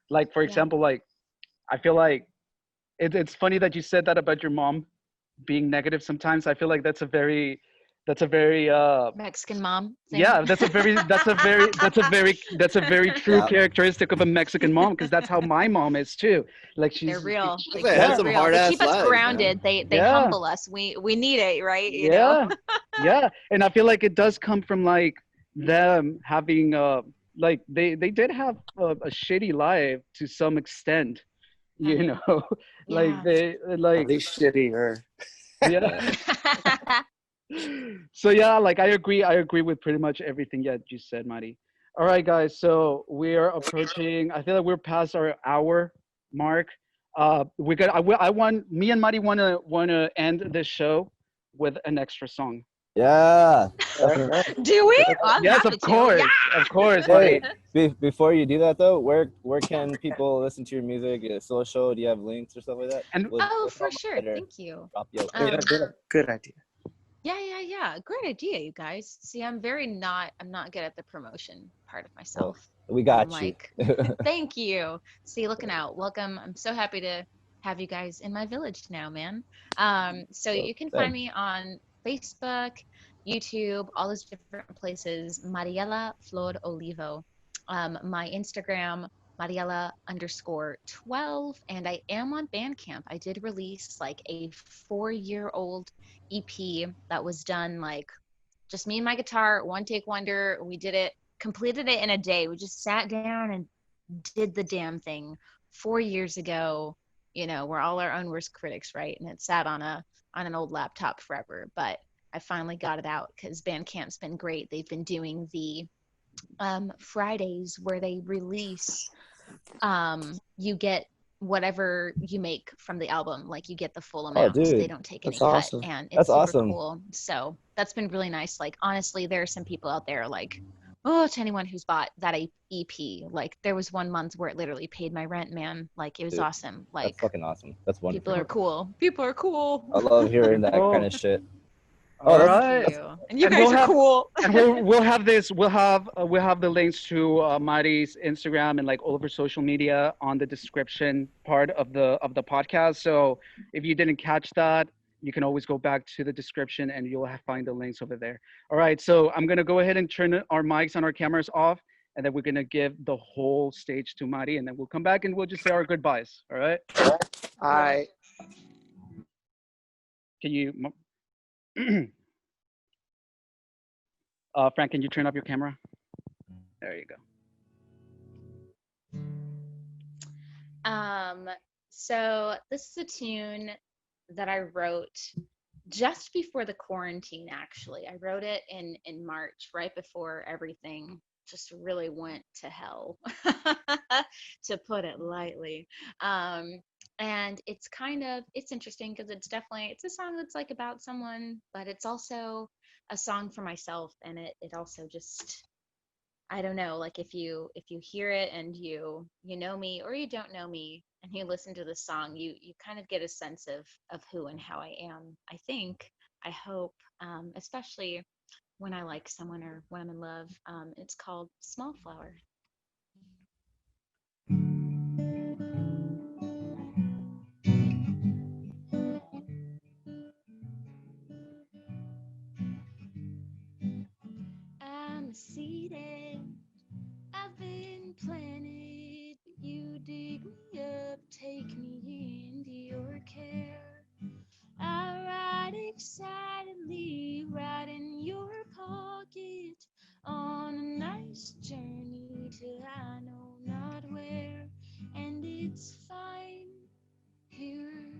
Like, for Yeah. example, like I feel like it's funny that you said that about your mom, being negative sometimes. I feel like that's a very Mexican mom thing. yeah, that's a very true Yeah. characteristic of a Mexican mom, because that's how my mom is too. Like They're real. I They say, keep had it yeah, some real. hard They ass keep us lives, man. grounded. They yeah, humble us. We need it, right? You know. yeah, yeah. And I feel like it does come from like them having like they did have a shitty life to some extent, you Right. know. Like Yeah. they At like least shittier. yeah. Yeah. So yeah, like I agree with pretty much everything that you said, Mari. All right, guys. So we are approaching. I feel like we're past our hour mark. We got. I want me and Mari wanna end this show with an extra song. Yeah. Yeah, Definitely. yeah. Do we? Good Oh, I'm Yes, happy of to. Yeah. course, of course, Hey, Mari. before you do that though, where can people listen to your music? Social? Do you have links or stuff like that? And Oh, We'll for talk about sure. it later. Thank you. Drop you. Yeah, good idea. Yeah. Great idea, you guys. See, I'm not good at the promotion part of Well, myself. we I'm got you. like, thank you. See, looking out. Welcome. I'm so happy to have you guys in my village now, man. So So, you can find same. me on Facebook, YouTube, all those different places. Mariela Flor Olivo. My Instagram, Mariela_12, and I am on Bandcamp. I did release like a 4-year-old EP that was done like just me and my guitar, one take wonder. We did it, completed it in a day. We just sat down and did the damn thing 4 years ago. You know, we're all our own worst critics, right? And it sat on an old laptop forever, but I finally got it out because Bandcamp's been great. They've been doing the Fridays where they release you get whatever you make from the album, like you get the full Oh, amount. They dude, don't take any That's cut, awesome. and that's it's super awesome. cool. So that's been really nice. Like honestly, there are some people out there like, oh, to anyone who's bought that EP, like there was one month where it literally paid my rent, man. Like it was Dude, awesome. that's Like fucking awesome. That's people wonderful. are cool. People are cool. I love hearing that kind oh, of shit. all Oh, Thank right. that's you. And you And guys we'll are have cool. and we'll have this we'll have the links to Mari's Instagram and like all of her social media on the description part of the podcast. So if you didn't catch that, you can always go back to the description and you'll find the links over there. All right, so I'm gonna go ahead and turn our mics and our cameras off, and then we're gonna give the whole stage to Mari, and then we'll come back and we'll just say our goodbyes. All right? I Can you, Frank? Can you turn up your camera? There you go. So this is a tune that I wrote just before the quarantine. Actually, I wrote it in March, right before everything just really went to hell, to put it lightly. um and it's interesting because it's a song that's like about someone, but it's also a song for myself, and it also just, I don't know, like if you hear it and you know me or you don't know me and you listen to the song, you kind of get a sense of who and how I am. I think, I hope, especially when I like someone or when I'm in love. It's called Small Flower. I'm seated, I've been planted, but you dig me up, take me into your care. I ride excitedly right in your pocket on a nice journey to I know not where, and it's fine here,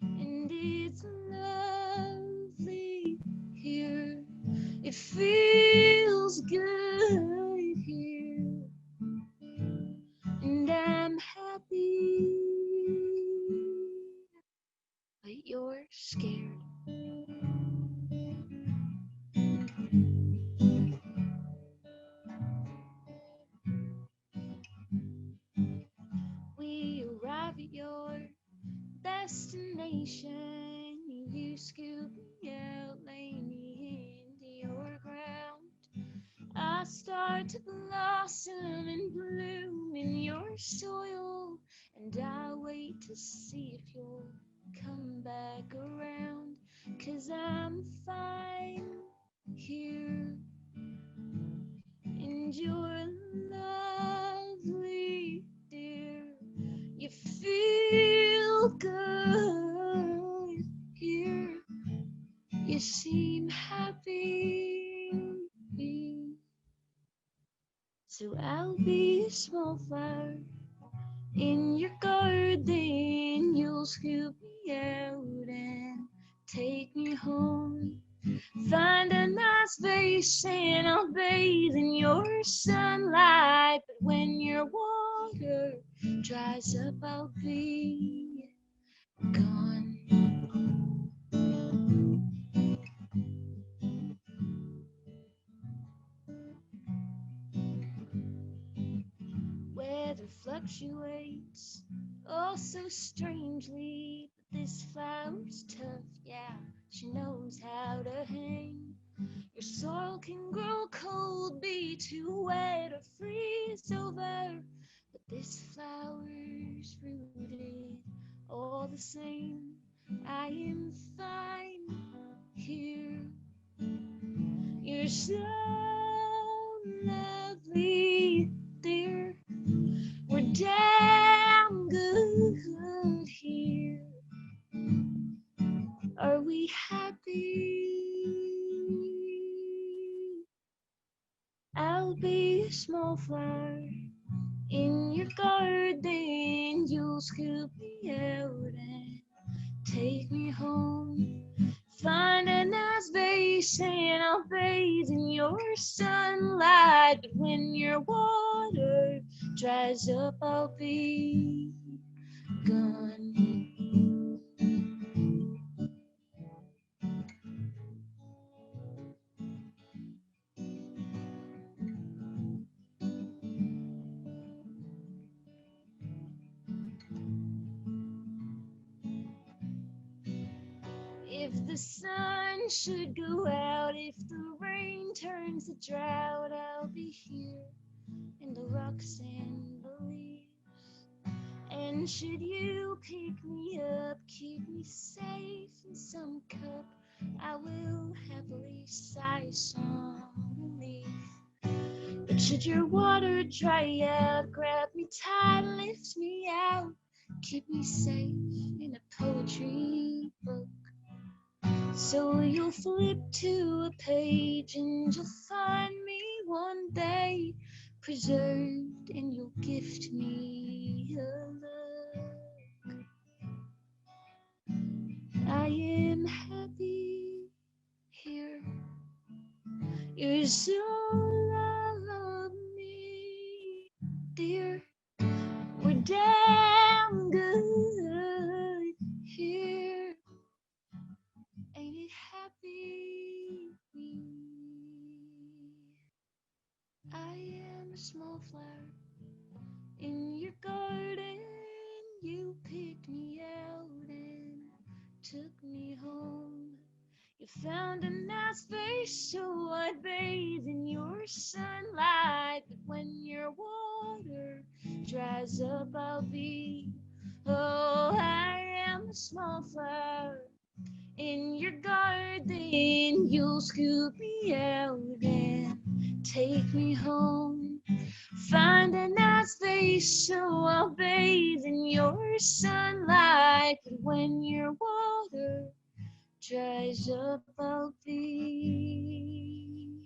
and it's lovely here. It feels good here, and I'm happy, but you're scared. We arrive at your destination. You scoop me out, lay me into your ground. I start to blossom and bloom in your soil, and I wait to see if you'll come back around, 'cause I'm fine here. And you're lovely, dear. You feel good here. You seem happy. So I'll be a small flower in your garden. You'll scoop me out and take me home. Find a nice vase and I'll bathe in your sunlight. But when your water dries up, I'll be gone. Weather fluctuates oh so strangely, but this flower's tough, yeah, she knows how to hang. Your soil can grow cold, be too wet or freeze over, but this flower's rooted all the same. I am fine here. You're so lovely, dear. We're damn good here. Are we happy? I'll be a small flower in your garden. You'll scoop me out and take me home. Find a nice vase and I'll bathe in your sunlight. But when your water dries up, I'll be gone. If the sun should go out, if the rain turns to drought, I'll be here in the rocks and the leaves. And should you pick me up, keep me safe in some cup, I will happily sigh some relief. But should your water dry out, grab me tight, lift me out, keep me safe in a poetry book. So you'll flip to a page and you'll find me one day preserved, and you'll gift me a look. I am happy here. You're so lovely, dear. We're damn good here. Ain't it happy? I am a small flower in your garden. You picked me out and took me home. You found a nice vase so I'd bathe in your sunlight. But when your water dries up, I'll be, oh, I am a small flower in your garden. You'll scoop me out and take me home. Find a nice vase so I'll bathe in your sunlight. But when your water dries up, I'll be.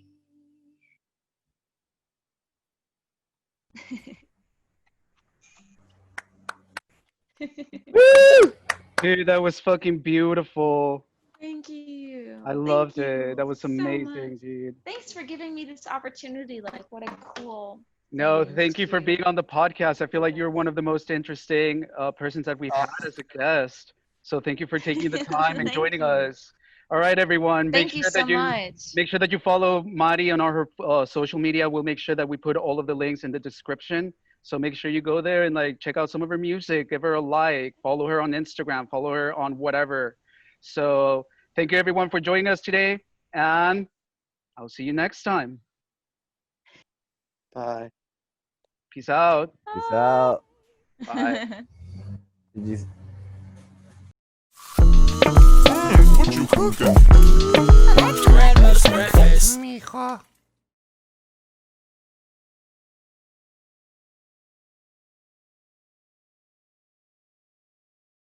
Woo! Dude, that was fucking beautiful. Thank you. I Thank loved you it. That was so amazing, much. dude. Thanks for giving me this opportunity. Like, what a cool No, thing thank you for to. being on the podcast. I feel like you're one of the most interesting persons that we've had as a guest. So thank you for taking the time and Thank joining you. us. All right, everyone. Thank you so much. Make sure that you follow Mari on our social media. We'll make sure that we put all of the links in the description. So make sure you go there and like check out some of her music, give her a like, follow her on Instagram, follow her on whatever. So thank you everyone for joining us today, and I'll see you next time. Bye. Peace out. Peace out. Bye. Did you cooking. Grandma's